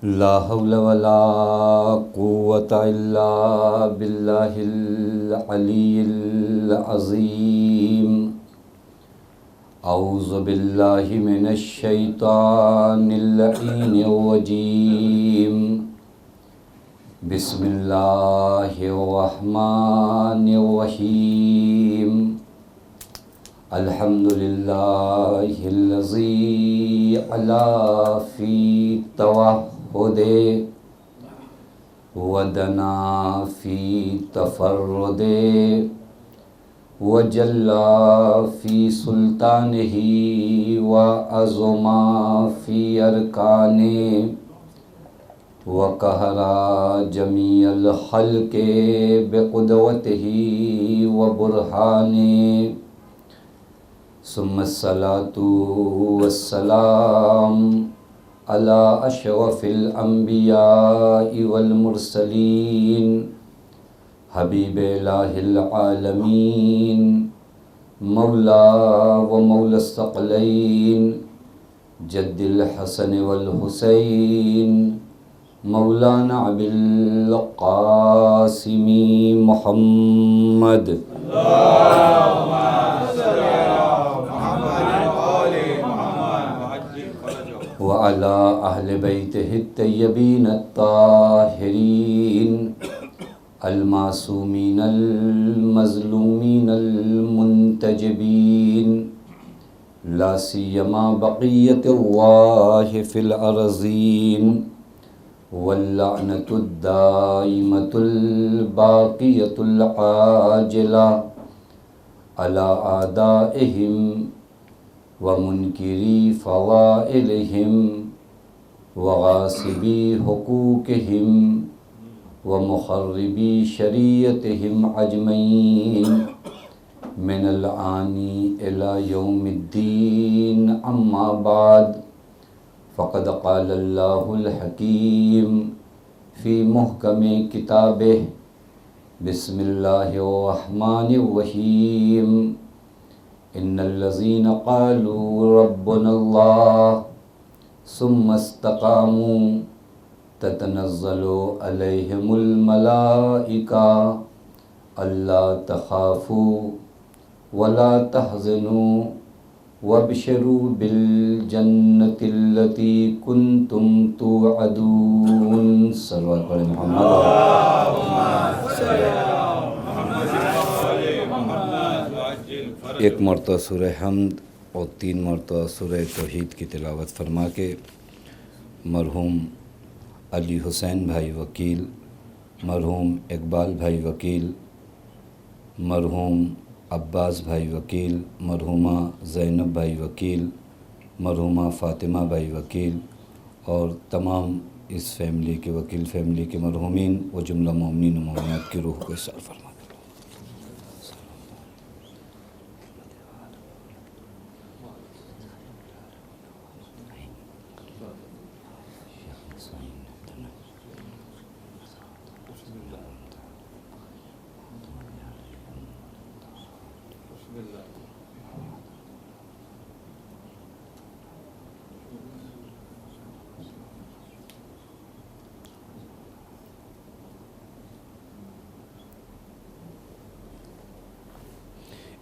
لا حول ولا قوة إلا بالله العلي العظيم أعوذ بالله من الشيطان اللعين الرجيم بسم الله الرحمن الرحيم الحمد لله الذي علا في توحده ودنا في تفرده وجلا في سلطانه وعظما في أركانه وقهرا جميع الخلق بقدرته وبرهانه ثم الصلاة والسلام على أشرف الأنبياء والمرسلين حبيب إله العالمين مولا ومولى الثقلين جد الحسن والحسين مولانا أبي القاسم محمد وعلى أهل بيته الطيبين الطاهرين المعصومين المظلومين المنتجبين لا سيما بقية الله في الأرضين واللعنة الدائمة الباقية العاجلة على أعدائهم ومنكري فضائلهم وغاصبي حقوقهم ومخربي شريعتهم أجمعين من الآن إلى يوم الدين أما بعد فقد قال الله الحكيم في محكم كتابه بسم الله الرحمن الرحيم إن الذين قالوا ربنا الله ثم استقاموا تتنزل عليهم الملائكة ألا تخافوا ولا تحزنوا وابشروا بالجنة التي كنتم توعدون صلوات پر محمد ایک مرتبہ سورہ حمد اور 3 مرتبہ سورہ توحید کی تلاوت فرما کے مرحوم علی حسین بھائی وکیل، مرحوم اقبال بھائی وکیل، مرحوم عباس بھائی وکیل، مرحومہ زینب بھائی وکیل، مرحومہ فاطمہ بھائی وکیل اور تمام اس فیملی کے وکیل فیملی کے مرحومین و جملہ مومنین و مومنات کی روح کو احسان فرما۔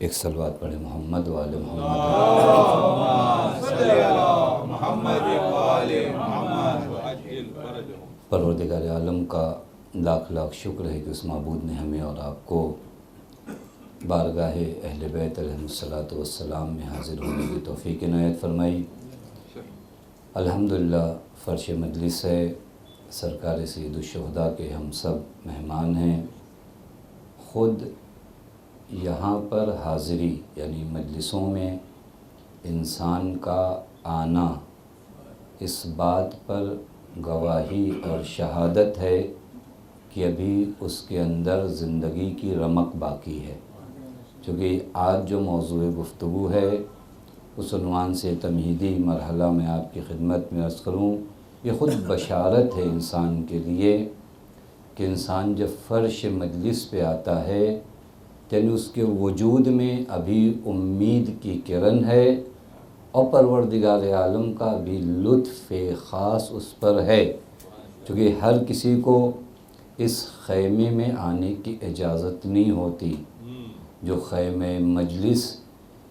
ایک صلوات پڑھے محمد وآل محمد۔ پروردگار عالم کا لاکھ لاکھ شکر ہے کہ اس معبود نے ہمیں اور آپ کو بارگاہ اہل بیت علیہ السلام میں حاضر ہونے کی توفیق عنایت فرمائی۔ الحمدللہ فرش مجلس ہے، سرکار سید الشہداء کے ہم سب مہمان ہیں۔ خود یہاں پر حاضری یعنی مجلسوں میں انسان کا آنا اس بات پر گواہی اور شہادت ہے کہ ابھی اس کے اندر زندگی کی رمق باقی ہے، چونکہ آج جو موضوع گفتگو ہے اس عنوان سے تمہیدی مرحلہ میں آپ کی خدمت میں عرض کروں، یہ خود بشارت ہے انسان کے لیے کہ انسان جب فرش مجلس پہ آتا ہے یعنی اس کے وجود میں ابھی امید کی کرن ہے اور پروردگار عالم کا بھی لطف خاص اس پر ہے چونکہ ہر کسی کو اس خیمے میں آنے کی اجازت نہیں ہوتی. جو خیمہ مجلس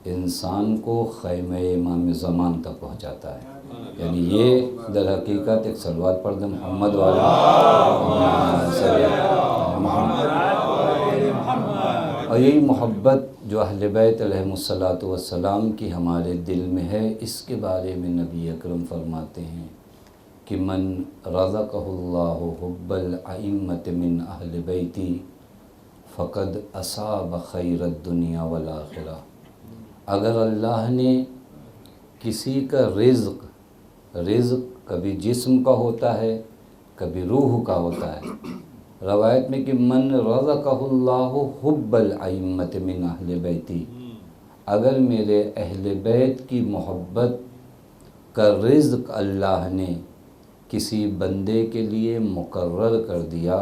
انسان کو خیمہ امام زمان تک پہنچاتا ہے. یعنی یہ در حقیقت ایک صلوات پڑھ دیں محمد والا. اور یہی محبت جو اہل بیت علیہم الصلاۃ والسلام کی ہمارے دل میں ہے، اس کے بارے میں نبی اکرم فرماتے ہیں کہ من رزقہ اللہ حب الائمۃ من اہل بیتی فقد اصاب خیر الدنیا والآخرہ. اگر اللہ نے کسی کا رزق کبھی جسم کا ہوتا ہے، کبھی روح کا ہوتا ہے. روایت میں کہ من رزقہ اللہ حب الائمۃ من اہل بیتی، اگر میرے اہل بیت کی محبت کا رزق اللہ نے کسی بندے کے لیے مقرر کر دیا،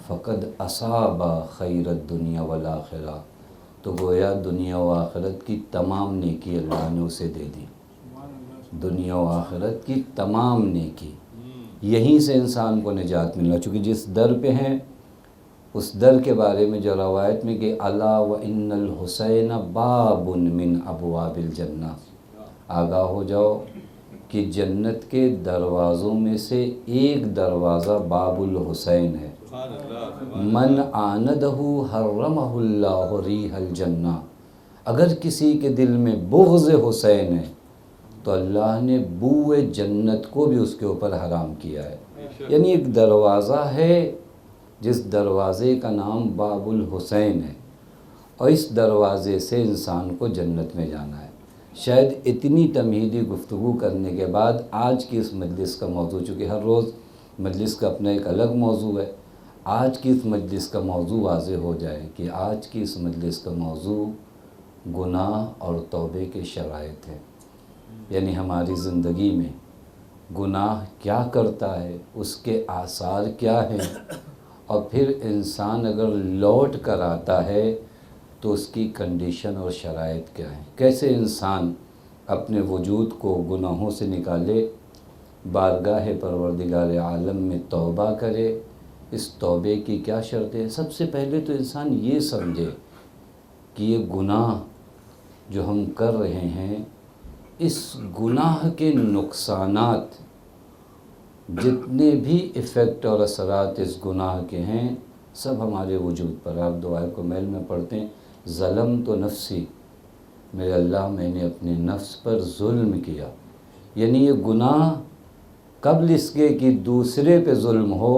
فقد اصاب خیر الدنیا والآخرہ، تو گویا دنیا و آخرت کی تمام نیکی اللہ نے اسے دے دی. دنیا و آخرت کی تمام نیکی، یہیں سے انسان کو نجات ملنا. چونکہ جس در پہ ہیں اس در کے بارے میں جو روایت میں کہ الا وان الحسین باب من ابواب الجنہ، آگاہ ہو جاؤ کہ جنت کے دروازوں میں سے ایک دروازہ باب الحسین ہے. من آندہ حرمہ اللہ ریح الجنہ، اگر کسی کے دل میں بغض حسین ہے تو اللہ نے بو جنت کو بھی اس کے اوپر حرام کیا ہے. یعنی ایک دروازہ ہے جس دروازے کا نام باب الحسین ہے، اور اس دروازے سے انسان کو جنت میں جانا ہے. شاید اتنی تمہیدی گفتگو کرنے کے بعد آج کی اس مجلس کا موضوع، چونکہ ہر روز مجلس کا اپنا ایک الگ موضوع ہے، آج کی اس مجلس کا موضوع واضح ہو جائے کہ آج کی اس مجلس کا موضوع گناہ اور توبے کے شرائط ہے. یعنی ہماری زندگی میں گناہ کیا کرتا ہے، اس کے آثار کیا ہیں، اور پھر انسان اگر لوٹ کر آتا ہے تو اس کی کنڈیشن اور شرائط کیا ہیں. کیسے انسان اپنے وجود کو گناہوں سے نکالے، بارگاہ پروردگار عالم میں توبہ کرے. اس توبے کی کیا شرطیں؟ سب سے پہلے تو انسان یہ سمجھے کہ یہ گناہ جو ہم کر رہے ہیں، اس گناہ کے نقصانات، جتنے بھی ایفیکٹ اور اثرات اس گناہ کے ہیں، سب ہمارے وجود پر. آپ دعائے کو میل میں پڑھتے ہیں، ظلم تو نفسی، میرے اللہ میں نے اپنے نفس پر ظلم کیا. یعنی یہ گناہ قبل اس کے کہ دوسرے پہ ظلم ہو،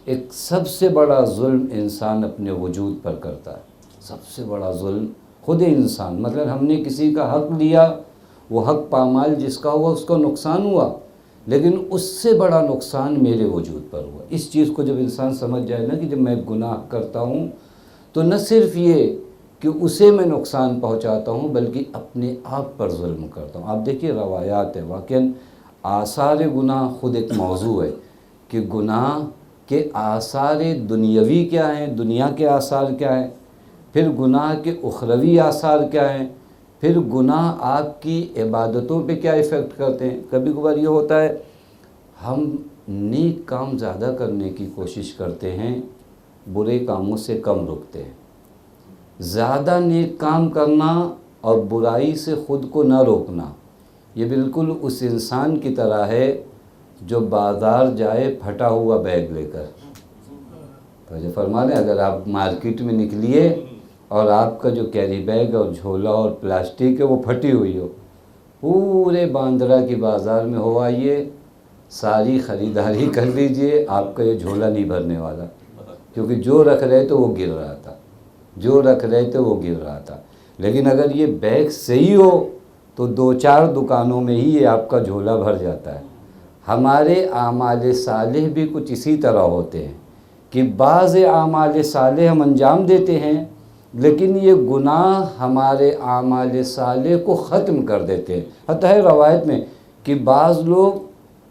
ایک سب سے بڑا ظلم انسان اپنے وجود پر کرتا ہے. سب سے بڑا ظلم خود انسان، مطلب ہم نے کسی کا حق لیا، وہ حق پامال جس کا ہوا اس کو نقصان ہوا، لیکن اس سے بڑا نقصان میرے وجود پر ہوا. اس چیز کو جب انسان سمجھ جائے نا کہ جب میں گناہ کرتا ہوں تو نہ صرف یہ کہ اسے میں نقصان پہنچاتا ہوں بلکہ اپنے آپ پر ظلم کرتا ہوں. آپ دیکھیے روایات ہے، واقعاً آثار گناہ خود ایک موضوع ہے کہ گناہ کے آثار دنیاوی کیا ہیں، دنیا کے آثار کیا ہیں، پھر گناہ کے اخروی آثار کیا ہیں، پھر گناہ آپ کی عبادتوں پہ کیا ایفیکٹ کرتے ہیں. کبھی کبھار یہ ہوتا ہے ہم نیک کام زیادہ کرنے کی کوشش کرتے ہیں، برے کاموں سے کم رکتے ہیں. زیادہ نیک کام کرنا اور برائی سے خود کو نہ روکنا، یہ بالکل اس انسان کی طرح ہے جو بازار جائے پھٹا ہوا بیگ لے کر. تو جو فرما رہے ہیں اگر آپ مارکیٹ میں نکلیے اور آپ کا جو کیری بیگ اور جھولا اور پلاسٹک ہے وہ پھٹی ہوئی ہو، پورے باندرا کی بازار میں ہو آئیے، ساری خریداری کر لیجئے، آپ کا یہ جھولا نہیں بھرنے والا، کیونکہ جو رکھ رہے تھے وہ گر رہا تھا، جو رکھ رہے تھے وہ گر رہا تھا. لیکن اگر یہ بیگ صحیح ہو تو 2-4 دکانوں میں ہی یہ آپ کا جھولا بھر جاتا ہے. ہمارے اعمال صالح بھی کچھ اسی طرح ہوتے ہیں کہ بعض اعمال صالح ہم انجام دیتے ہیں لیکن یہ گناہ ہمارے اعمال صالح کو ختم کر دیتے ہیں. حتیٰ ہے روایت میں کہ بعض لوگ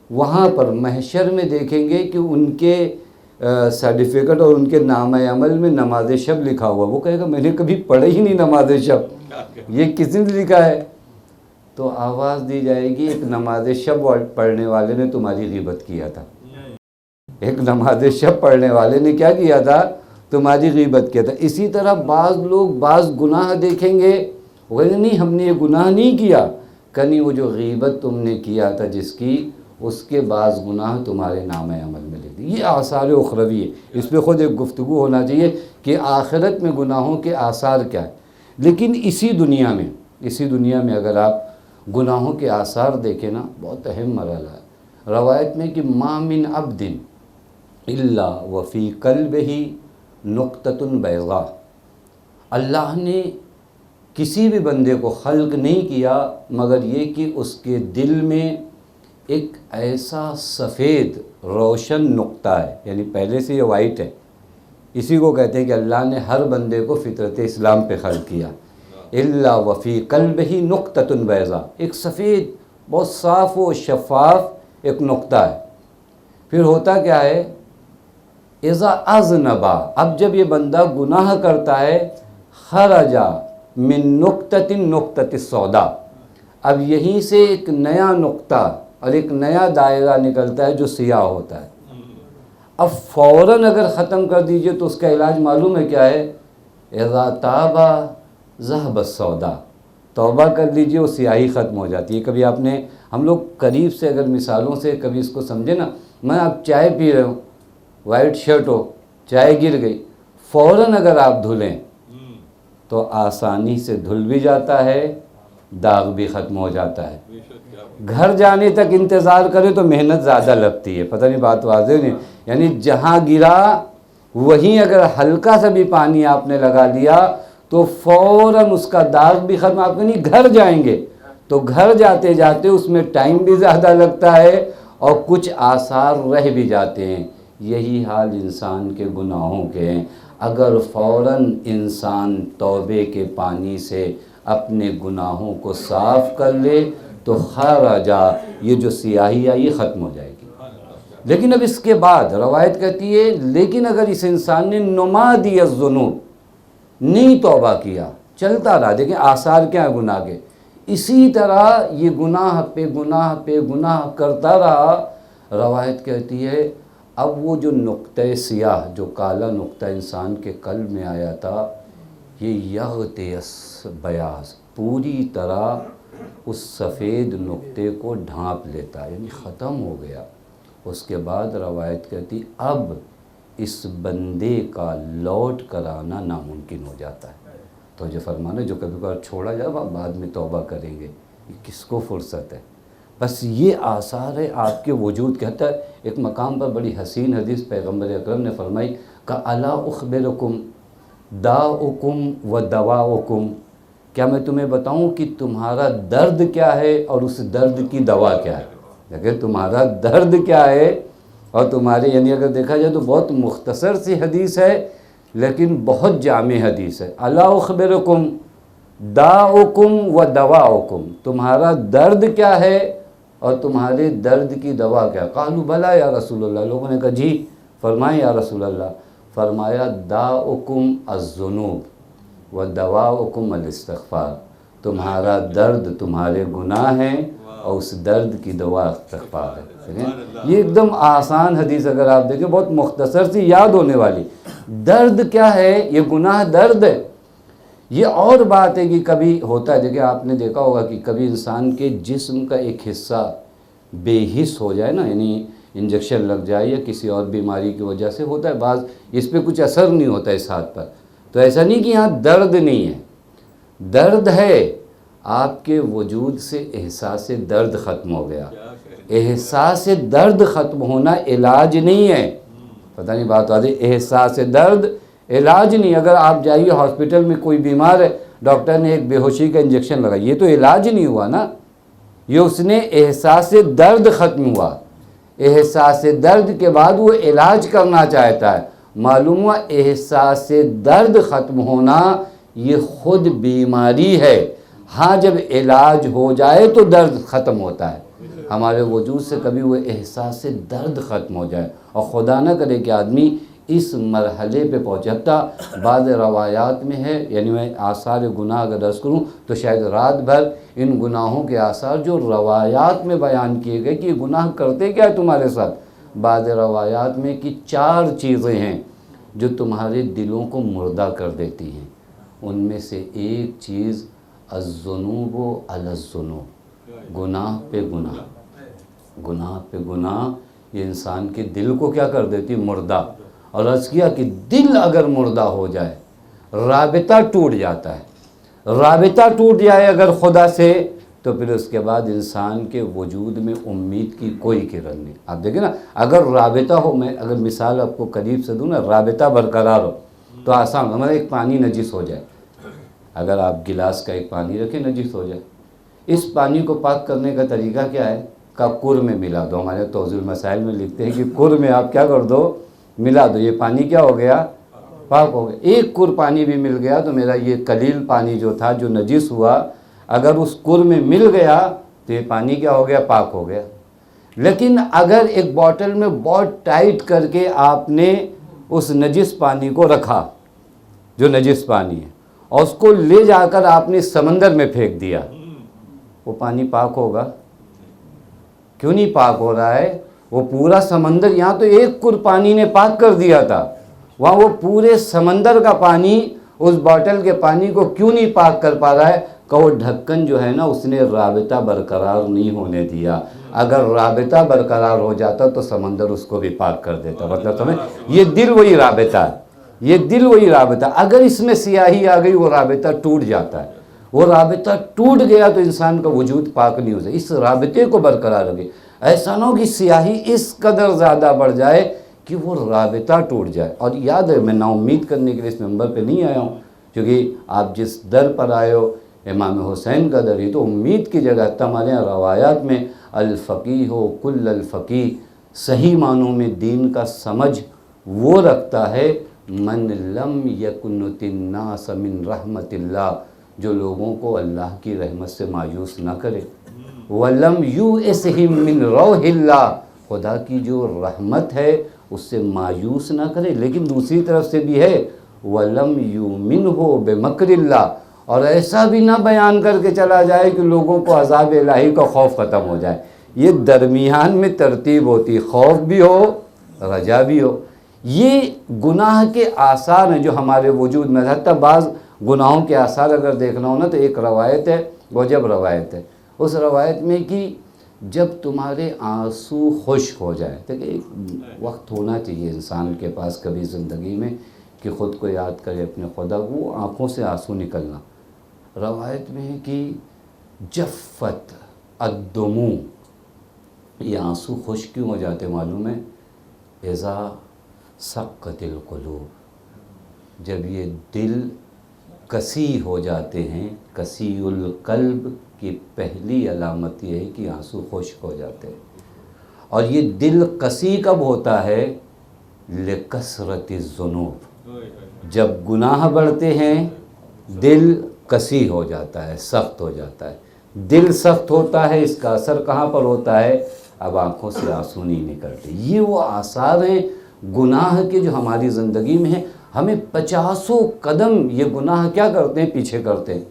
وہاں پر محشر میں دیکھیں گے کہ ان کے سرٹیفکیٹ اور ان کے نامہ عمل میں نماز شب لکھا ہوا، وہ کہے گا میں نے کبھی پڑھی ہی نہیں نماز شب، یہ کس نے لکھا ہے؟ تو آواز دی جائے گی ایک نماز شب پڑھنے والے نے تمہاری غیبت کیا تھا. ایک نماز شب پڑھنے والے نے کیا کیا تھا؟ تمہاری غیبت کیا تھا۔ اسی طرح بعض لوگ بعض گناہ دیکھیں گے، وہ کہیں گے نہیں ہم نے یہ گناہ نہیں کیا، کنی وہ جو غیبت تم نے کیا تھا جس کی، اس کے بعض گناہ تمہارے نامہ عمل میں لکھ دی۔ یہ آثار اخروی ہے، اس پہ خود ایک گفتگو ہونا چاہیے کہ آخرت میں گناہوں کے آثار کیا ہے۔ لیکن اسی دنیا میں اگر آپ گناہوں کے آثار دیکھیں نا، بہت اہم مرحلہ ہے۔ روایت میں کہ ما من عبد الا وفی قلبہ نقطۃ بیضاء، اللہ نے کسی بھی بندے کو خلق نہیں کیا مگر یہ کہ اس کے دل میں ایک ایسا سفید روشن نقطہ ہے، یعنی پہلے سے یہ وائٹ ہے۔ اسی کو کہتے ہیں کہ اللہ نے ہر بندے کو فطرت اسلام پہ خلق کیا۔ الا وفی قلبہ نقطۃ بیضاء، ایک سفید بہت صاف و شفاف ایک نقطہ ہے۔ پھر ہوتا کیا ہے؟ اذا اذنب، اب جب یہ بندہ گناہ کرتا ہے، خرج من نقطۃ السوداء، اب یہیں سے ایک نیا نقطہ اور ایک نیا دائرہ نکلتا ہے جو سیاہ ہوتا ہے۔ اب فوراً اگر ختم کر دیجئے تو اس کا علاج معلوم ہے کیا ہے؟ اذا تاب ذهب السوداء، توبہ کر لیجئے وہ سیاہی ختم ہو جاتی ہے۔ کبھی آپ نے، ہم لوگ قریب سے اگر مثالوں سے کبھی اس کو سمجھے نا، میں آپ چائے پی رہے ہوں، وائٹ شرٹ ہو، چائے گر گئی، فوراً اگر آپ دھلیں تو آسانی سے دھل بھی جاتا ہے، داغ بھی ختم ہو جاتا ہے۔ گھر جانے تک انتظار کرے تو محنت زیادہ لگتی ہے، پتہ نہیں بات واضح نہیں؟ یعنی جہاں گرا وہیں اگر ہلکا سا بھی پانی آپ نے لگا لیا تو فوراً اس کا داغ بھی ختم۔ آپ نہیں گھر جائیں گے تو گھر جاتے جاتے اس میں ٹائم بھی زیادہ لگتا ہے اور کچھ آثار رہ بھی جاتے ہیں۔ یہی حال انسان کے گناہوں کے ہیں۔ اگر فوراً انسان توبے کے پانی سے اپنے گناہوں کو صاف کر لے تو خرجا، یہ جو سیاہی ہے یہ ختم ہو جائے گی۔ لیکن اب اس کے بعد روایت کہتی ہے لیکن اگر اس انسان نے نمادی الذنوب، نہیں توبہ کیا، چلتا رہا، دیکھیں آثار کیا ہے گناہ کے، اسی طرح یہ گناہ پہ گناہ پہ گناہ کرتا رہا، روایت کہتی ہے اب وہ جو نقطہ سیاہ، جو کالا نقطہ انسان کے قلب میں آیا تھا، یہ یغطیس بیاض، پوری طرح اس سفید نقطے کو ڈھانپ لیتا، یعنی ختم ہو گیا۔ اس کے بعد روایت کہتی اب اس بندے کا لوٹ کر آنا ناممکن ہو جاتا ہے۔ تو جو فرمانا جو کبھی کبھار چھوڑا جائے بعد میں توبہ کریں گے، یہ کس کو فرصت ہے؟ بس یہ آثار ہے آپ کے وجود کے۔ حتیٰ ایک مقام پر بڑی حسین حدیث پیغمبر اکرم نے فرمائی کہ الا اخبرکم داؤکم و دواؤکم، کیا میں تمہیں بتاؤں کہ تمہارا درد کیا ہے اور اس درد کی دوا کیا ہے؟ لیکن تمہارا درد کیا ہے اور تمہارے، یعنی اگر دیکھا جائے تو بہت مختصر سی حدیث ہے لیکن بہت جامع حدیث ہے۔ الا اخبرکم داؤکم و دواؤکم، تمہارا درد کیا ہے اور تمہارے درد کی دوا کیا؟ قالوا بلا یا رسول اللہ، لوگوں نے کہا جی فرمائیں یا رسول اللہ۔ فرمایا داؤکم الذنوب و دواؤکم الاستغفار، تمہارا درد تمہارے گناہ ہیں اور اس درد کی دوا استغفار ہے۔ یہ ایک دم آسان حدیث اگر آپ دیکھیں، بہت مختصر سی، یاد ہونے والی۔ درد کیا ہے؟ یہ گناہ درد ہے۔ یہ اور بات ہے کہ کبھی ہوتا ہے، دیکھیں آپ نے دیکھا ہوگا کہ کبھی انسان کے جسم کا ایک حصہ بے حس ہو جائے نا، یعنی انجیکشن لگ جائے یا کسی اور بیماری کی وجہ سے ہوتا ہے، بعض اس پہ کچھ اثر نہیں ہوتا اس ہاتھ پر، تو ایسا نہیں کہ یہاں درد نہیں ہے، درد ہے، آپ کے وجود سے احساس درد ختم ہو گیا۔ احساس درد ختم ہونا علاج نہیں ہے، پتہ نہیں بات واضح، احساس درد علاج نہیں۔ اگر آپ جائیے ہاسپٹل میں کوئی بیمار ہے، ڈاکٹر نے ایک بے ہوشی کا انجیکشن لگا، یہ تو علاج نہیں ہوا نا، یہ اس نے احساس درد ختم ہوا۔ احساس درد کے بعد وہ علاج کرنا چاہتا ہے، معلوم ہوا احساس درد ختم ہونا یہ خود بیماری ہے۔ ہاں جب علاج ہو جائے تو درد ختم ہوتا ہے۔ ہمارے وجود سے کبھی وہ احساس درد ختم ہو جائے، اور خدا نہ کرے کہ آدمی اس مرحلے پہ پہنچے۔ حتیٰ بعض روایات میں ہے، یعنی میں آثار گناہ اگر عرض کروں تو شاید رات بھر ان گناہوں کے آثار جو روایات میں بیان کیے گئے کہ یہ گناہ کرتے کیا ہے تمہارے ساتھ، بعض روایات میں کہ 4 چیزیں ہیں جو تمہارے دلوں کو مردہ کر دیتی ہیں، ان میں سے ایک چیز الذنوب علی الذنوب، گناہ پہ گناہ، گناہ پہ گناہ، یہ انسان کے دل کو کیا کر دیتی؟ مردہ۔ اور عرض کیا کہ دل اگر مردہ ہو جائے، رابطہ ٹوٹ جاتا ہے، رابطہ ٹوٹ جائے اگر خدا سے، تو پھر اس کے بعد انسان کے وجود میں امید کی کوئی کرن نہیں۔ آپ دیکھیں نا، اگر رابطہ ہو، میں اگر مثال آپ کو قریب سے دوں نا، رابطہ برقرار ہو تو آسان، ہمارا ایک پانی نجس ہو جائے، اگر آپ گلاس کا ایک پانی رکھیں نجس ہو جائے، اس پانی کو پاک کرنے کا طریقہ کیا ہے؟ کہ کر میں ملا دو۔ ہمارے توضیح المسائل میں لکھتے ہیں کہ کر میں آپ کیا کر دو؟ ملا دو، یہ پانی کیا ہو گیا؟ پاک ہو گیا۔ ایک کر پانی بھی مل گیا تو میرا یہ قلیل پانی جو تھا، جو نجس ہوا، اگر اس کر میں مل گیا تو یہ پانی کیا ہو گیا؟ پاک ہو گیا۔ لیکن اگر ایک بوٹل میں بہت ٹائٹ کر کے آپ نے اس نجس پانی کو رکھا، جو نجس پانی ہے، اور اس کو لے جا کر آپ نے سمندر میں پھینک دیا، وہ پانی پاک ہوگا؟ کیوں نہیں پاک ہو رہا ہے؟ وہ پورا سمندر، یہاں تو ایک کر پانی نے پاک کر دیا تھا، وہاں وہ پورے سمندر کا پانی اس باٹل کے پانی کو کیوں نہیں پاک کر پا رہا ہے؟ کہ وہ ڈھکن جو ہے نا، اس نے رابطہ برقرار نہیں ہونے دیا۔ اگر رابطہ برقرار ہو جاتا تو سمندر اس کو بھی پاک کر دیتا۔ مطلب سمجھ، یہ دل وہی رابطہ ہے، یہ دل وہی رابطہ، اگر اس میں سیاہی آ گئی وہ رابطہ ٹوٹ جاتا ہے۔ وہ رابطہ ٹوٹ گیا تو انسان کا وجود پاک نہیں ہو سکتا۔ اس رابطے کو برقرار رکھے، ایسا نہ ہو کہ سیاہی اس قدر زیادہ بڑھ جائے کہ وہ رابطہ ٹوٹ جائے۔ اور یاد ہے، میں نا امید کرنے کے لیے اس ممبر پہ نہیں آیا ہوں، کیونکہ آپ جس در پر آئے ہو امام حسین کا در، ہی تو امید کی جگہ۔ ہمارے یہاں روایات میں الفقیہ ہو کل الفقیہ، صحیح معنوں میں دین کا سمجھ وہ رکھتا ہے من لم یکنت الناس من رحمت اللہ، جو لوگوں کو اللہ کی رحمت سے مایوس نہ کرے، وَلَمْ يُؤْسِهِمْ مِنْ رَوْحِ اللَّهِ، خدا کی جو رحمت ہے اس سے مایوس نہ کرے۔ لیکن دوسری طرف سے بھی ہے وَلَمْ يُؤْمِنْهُ بِمَكْرِ اللَّهِ، اور ایسا بھی نہ بیان کر کے چلا جائے کہ لوگوں کو عذاب الہی کا خوف ختم ہو جائے۔ یہ درمیان میں ترتیب ہوتی، خوف بھی ہو رجا بھی ہو۔ یہ گناہ کے آثار ہیں جو ہمارے وجود میں، حتیٰ بعض گناہوں کے آثار اگر دیکھنا ہو نا تو ایک روایت ہے، وجب روایت ہے، اس روایت میں کہ جب تمہارے آنسو خشک ہو جائے، دیکھیں ایک وقت ہونا چاہیے انسان کے پاس کبھی زندگی میں کہ خود کو یاد کرے، اپنے خدا کو، آنکھوں سے آنسو نکلنا۔ روایت میں ہے کہ جفت الدموع، یہ آنسو خشک کیوں ہو جاتے معلوم ہے؟ اذا سقط القلوب، جب یہ دل کسی ہو جاتے ہیں، کسی القلب کی پہلی علامت یہ ہے کہ آنسو خشک ہو جاتے ہیں۔ اور یہ دل کسی کب ہوتا ہے؟ لکثرت الذنوب، جب گناہ بڑھتے ہیں دل کسی ہو جاتا ہے، سخت ہو جاتا ہے۔ دل سخت ہوتا ہے، اس کا اثر کہاں پر ہوتا ہے؟ اب آنکھوں سے آنسو نہیں نکلتے۔ یہ وہ آثار ہیں گناہ کے جو ہماری زندگی میں ہیں۔ ہمیں 50 قدم یہ گناہ کیا کرتے ہیں؟ پیچھے کرتے ہیں۔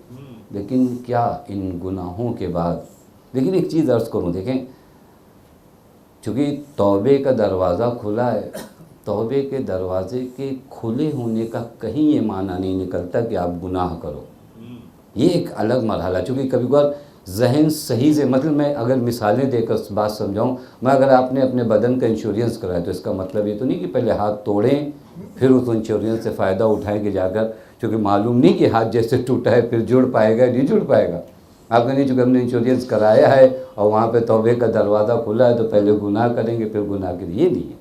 لیکن کیا ان گناہوں کے بعد، لیکن ایک چیز عرض کروں، دیکھیں چونکہ توبے کا دروازہ کھلا ہے، توبے کے دروازے کے کھلے ہونے کا کہیں یہ معنی نہیں نکلتا کہ آپ گناہ کرو۔ یہ ایک الگ مرحلہ، چونکہ کبھی کبھار ذہن صحیح سے، مطلب میں اگر مثالیں دے کر بات سمجھاؤں، میں اگر آپ نے اپنے بدن کا انشورنس کرایا تو اس کا مطلب یہ تو نہیں کہ پہلے ہاتھ توڑیں پھر اس انشورنس سے فائدہ اٹھائیں گے جا کر، چونکہ معلوم نہیں کہ ہاتھ جیسے ٹوٹا ہے پھر جڑ پائے گا نہیں جڑ پائے گا۔ آپ کہیں چونکہ ہم نے انشورنس کرایا ہے اور وہاں پہ توبے کا دروازہ کھلا ہے تو پہلے گناہ کریں گے پھر گناہ کے، یہ نہیں ہے،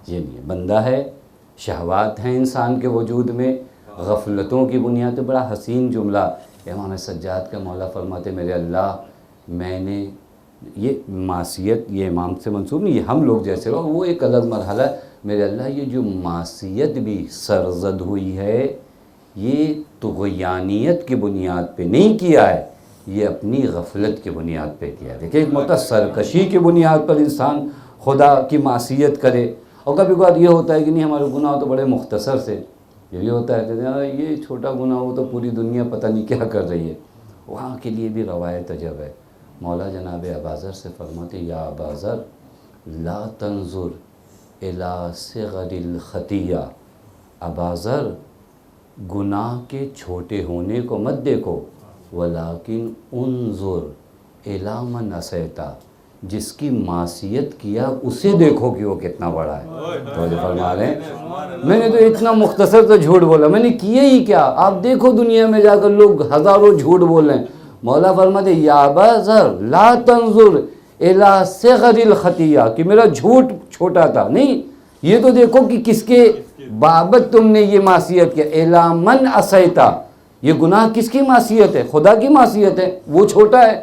یہ نہیں ہے۔ بندہ ہے، شہوات ہیں انسان کے وجود میں، غفلتوں کی بنیاد پہ۔ بڑا حسین جملہ امام سجاد کا مولا فرماتے میرے اللہ، میں نے یہ معصیت، یہ امام سے منسوب نہیں، یہ ہم لوگ جیسے لوگ، وہ ایک الگ مرحلہ ہے۔ میرے اللہ یہ جو معصیت بھی سرزد ہوئی ہے یہ طغیانیت کی بنیاد پہ نہیں کیا ہے، یہ اپنی غفلت کی بنیاد پہ کیا ہے۔ دیکھیں ایک مرتبہ سرکشی کی بنیاد پر انسان خدا کی معصیت کرے، اور کبھی کبھار یہ ہوتا ہے کہ نہیں ہمارے گناہ تو بڑے مختصر سے، یہ بھی ہوتا ہے کہ یہ چھوٹا گناہ ہو تو پوری دنیا پتہ نہیں کیا کر رہی ہے۔ وہاں کے لیے بھی روایت عجب ہے، مولا جناب ابا ذر سے فرماتے یا ابا ذر لا تنظر الی صغر الخطیہ، ابا ذر گناہ کے چھوٹے ہونے کو مت دیکھو، ولیکن انظر الی من عصیت، جس کی معصیت کیا اسے دیکھو کہ وہ کتنا بڑا ہے۔ تو جو فرما رہے ہیں میں نے تو اتنا مختصر تو جھوٹ بولا، میں نے کیا ہی کیا؟ آپ دیکھو دنیا میں جا کر لوگ ہزاروں جھوٹ بول رہے ہیں۔ مولا فرماتے یا ابا ذر لا تنظر الی صغر الخطیہ، کہ میرا جھوٹ چھوٹا تھا، نہیں، یہ تو دیکھو کہ کس کے بابت تم نے یہ معصیت کیا۔ الی من عصیت، یہ گناہ کس کی معصیت ہے؟ خدا کی معصیت ہے، وہ چھوٹا ہے۔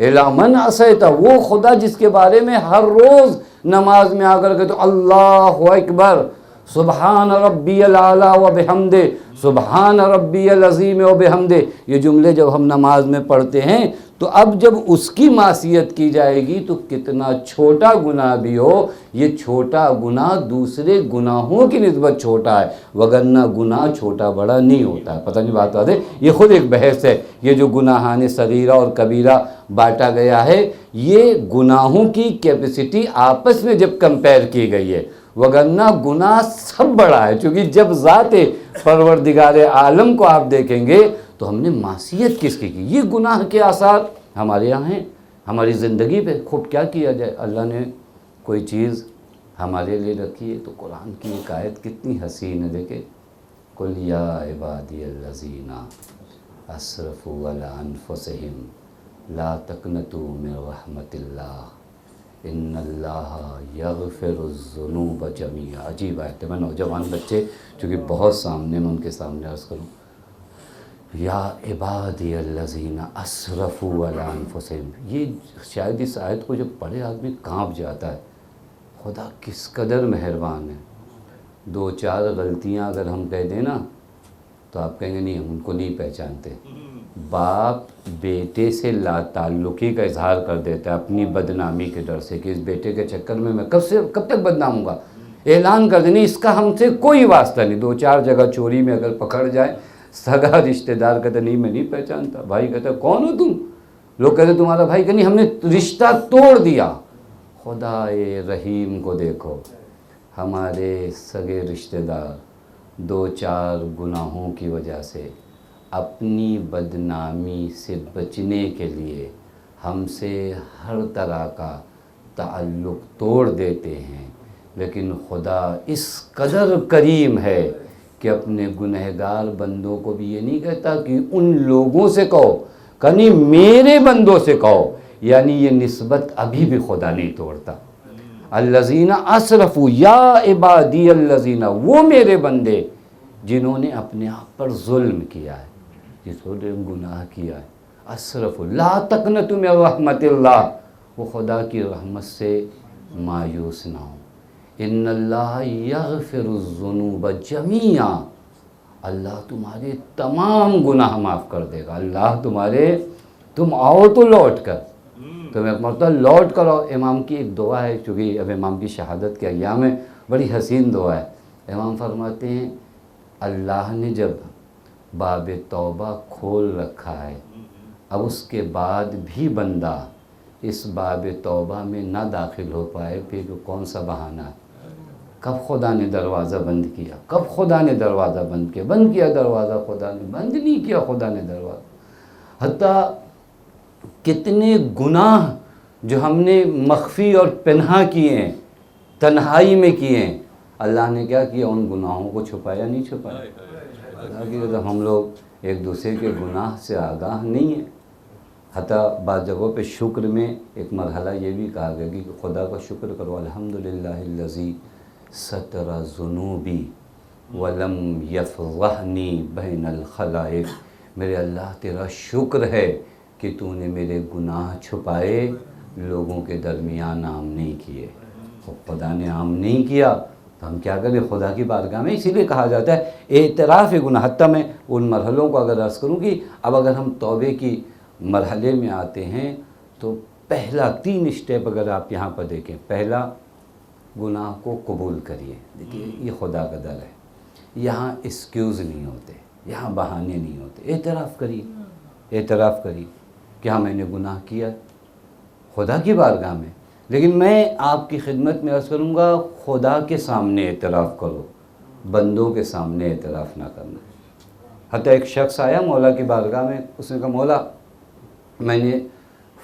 الی من عصیت، وہ خدا جس کے بارے میں ہر روز نماز میں آ کر کے تو اللہ اکبر، سبحان ربی الاعلیٰ و بحمدہ، سبحان ربی العظیم و بحمدہ، یہ جملے جب ہم نماز میں پڑھتے ہیں تو اب جب اس کی معصیت کی جائے گی تو کتنا چھوٹا گناہ بھی ہو، یہ چھوٹا گناہ دوسرے گناہوں کی نسبت چھوٹا ہے، وگرنہ گناہ چھوٹا بڑا نہیں ہوتا ہے۔ پتہ نہیں بات ہے، یہ خود ایک بحث ہے، یہ جو گناہان صغیرہ اور کبیرہ بانٹا گیا ہے، یہ گناہوں کی کیپیسٹی آپس میں جب کمپیئر کی گئی ہے، وگرنہ گناہ سب بڑا ہے، چونکہ جب ذات پروردگار عالم کو آپ دیکھیں گے تو ہم نے معصیت کس کی یہ گناہ کے آثار ہمارے یہاں ہیں، ہماری زندگی پہ۔ خوب کیا کیا جائے، اللہ نے کوئی چیز ہمارے لیے رکھی ہے تو قرآن کی ایک آیت کتنی حسین ہے، دیکھیں، قل یا عبادی الذین اسرفوا علی انفسہم لا تقنطوا من رحمت اللہ ان اللہ یغفر الذنوب جمیعا۔ عجیب آیت ہے، میں نوجوان بچے چونکہ بہت سامنے میں ان کے سامنے عرض کروں، یا عبادی الذین اسرفوا علی انفسہم، یہ شاید اس آیت کو جب پڑھے آدمی کانپ جاتا ہے، خدا کس قدر مہربان ہے۔ دو چار غلطیاں اگر ہم کہہ دیں نا تو آپ کہیں گے نہیں ہم ان کو نہیں پہچانتے۔ باپ بیٹے سے لا تعلقی کا اظہار کر دیتا ہے اپنی بدنامی کے ڈر سے کہ اس بیٹے کے چکر میں کب تک بدنام ہوں گا، اعلان کر دیں اس کا ہم سے کوئی واسطہ نہیں۔ دو چار جگہ چوری میں اگر پکڑ جائے، سگا رشتہ دار کہتا نہیں میں نہیں پہچانتا، بھائی کہتا کون ہو تم، لوگ کہتے تمہارا بھائی کہ نہیں ہم نے رشتہ توڑ دیا۔ خدا رحیم کو دیکھو، ہمارے سگے رشتہ دار دو چار گناہوں کی وجہ سے اپنی بدنامی سے بچنے کے لیے ہم سے ہر طرح کا تعلق توڑ دیتے ہیں، لیکن خدا اس قدر کریم ہے کہ اپنے گنہگار بندوں کو بھی یہ نہیں کہتا کہ ان لوگوں سے کہو، کہیں میرے بندوں سے کہو، یعنی یہ نسبت ابھی بھی خدا نہیں توڑتا۔ الذین اسرفوا، یا عبادی الذین، وہ میرے بندے جنہوں نے اپنے آپ پر ظلم کیا ہے، جسوں نے گناہ کیا ہے۔ اسرفوا، لا تقنطوا من رحمت اللہ، وہ خدا کی رحمت سے مایوس نہ ہو۔ ان اللہ یغفر الذنوب جمیعا، اللہ تمہارے تمام گناہ معاف کر دے گا۔ اللہ تم آؤ تو لوٹ کر، تم ایک مرتبہ لوٹ کر آؤ۔ امام کی ایک دعا ہے، چونکہ اب امام کی شہادت کے ایام میں بڑی حسین دعا ہے۔ امام فرماتے ہیں اللہ نے جب باب توبہ کھول رکھا ہے، اب اس کے بعد بھی بندہ اس باب توبہ میں نہ داخل ہو پائے، پھر کون سا بہانہ ہے؟ کب خدا نے دروازہ بند کیا؟ کب خدا نے دروازہ بند کیا؟ بند کیا دروازہ خدا نے، بند نہیں کیا خدا نے دروازہ۔ حتیٰ کتنے گناہ جو ہم نے مخفی اور پنہا کیے ہیں، تنہائی میں کیے ہیں، اللہ نے کیا کیا؟ ان گناہوں کو چھپایا نہیں چھپایا؟ ہم لوگ ایک دوسرے کے گناہ سے آگاہ نہیں ہیں۔ حتیٰ بعض جگہوں پہ شکر میں ایک مرحلہ یہ بھی کہا گیا کہ خدا کا شکر کرو، الحمدللہ الذی ستر ذنوبی ولم یفضحنی بین الخلائق، میرے اللہ تیرا شکر ہے کہ تو نے میرے گناہ چھپائے، لوگوں کے درمیان عام نہیں کیے۔ خدا نے عام نہیں کیا تو ہم کیا کریں خدا کی بارگاہ میں؟ اسی لیے کہا جاتا ہے اعتراف گناہ۔ حتیٰ میں ان مرحلوں کو اگر عرض کروں کہ اب اگر ہم توبے کی مرحلے میں آتے ہیں تو پہلا 3 اسٹیپ اگر آپ یہاں پر دیکھیں، پہلا گناہ کو قبول کریے۔ دیکھیے یہ خدا کا در ہے، یہاں ایکسکیوز نہیں ہوتے، یہاں بہانے نہیں ہوتے۔ اعتراف کریے کہ ہاں میں نے گناہ کیا خدا کی بارگاہ میں، لیکن میں آپ کی خدمت میں عرض کروں گا خدا کے سامنے اعتراف کرو، بندوں کے سامنے اعتراف نہ کرنا۔ حتیٰ ایک شخص آیا مولا کی بارگاہ میں، اس نے کہا مولا میں نے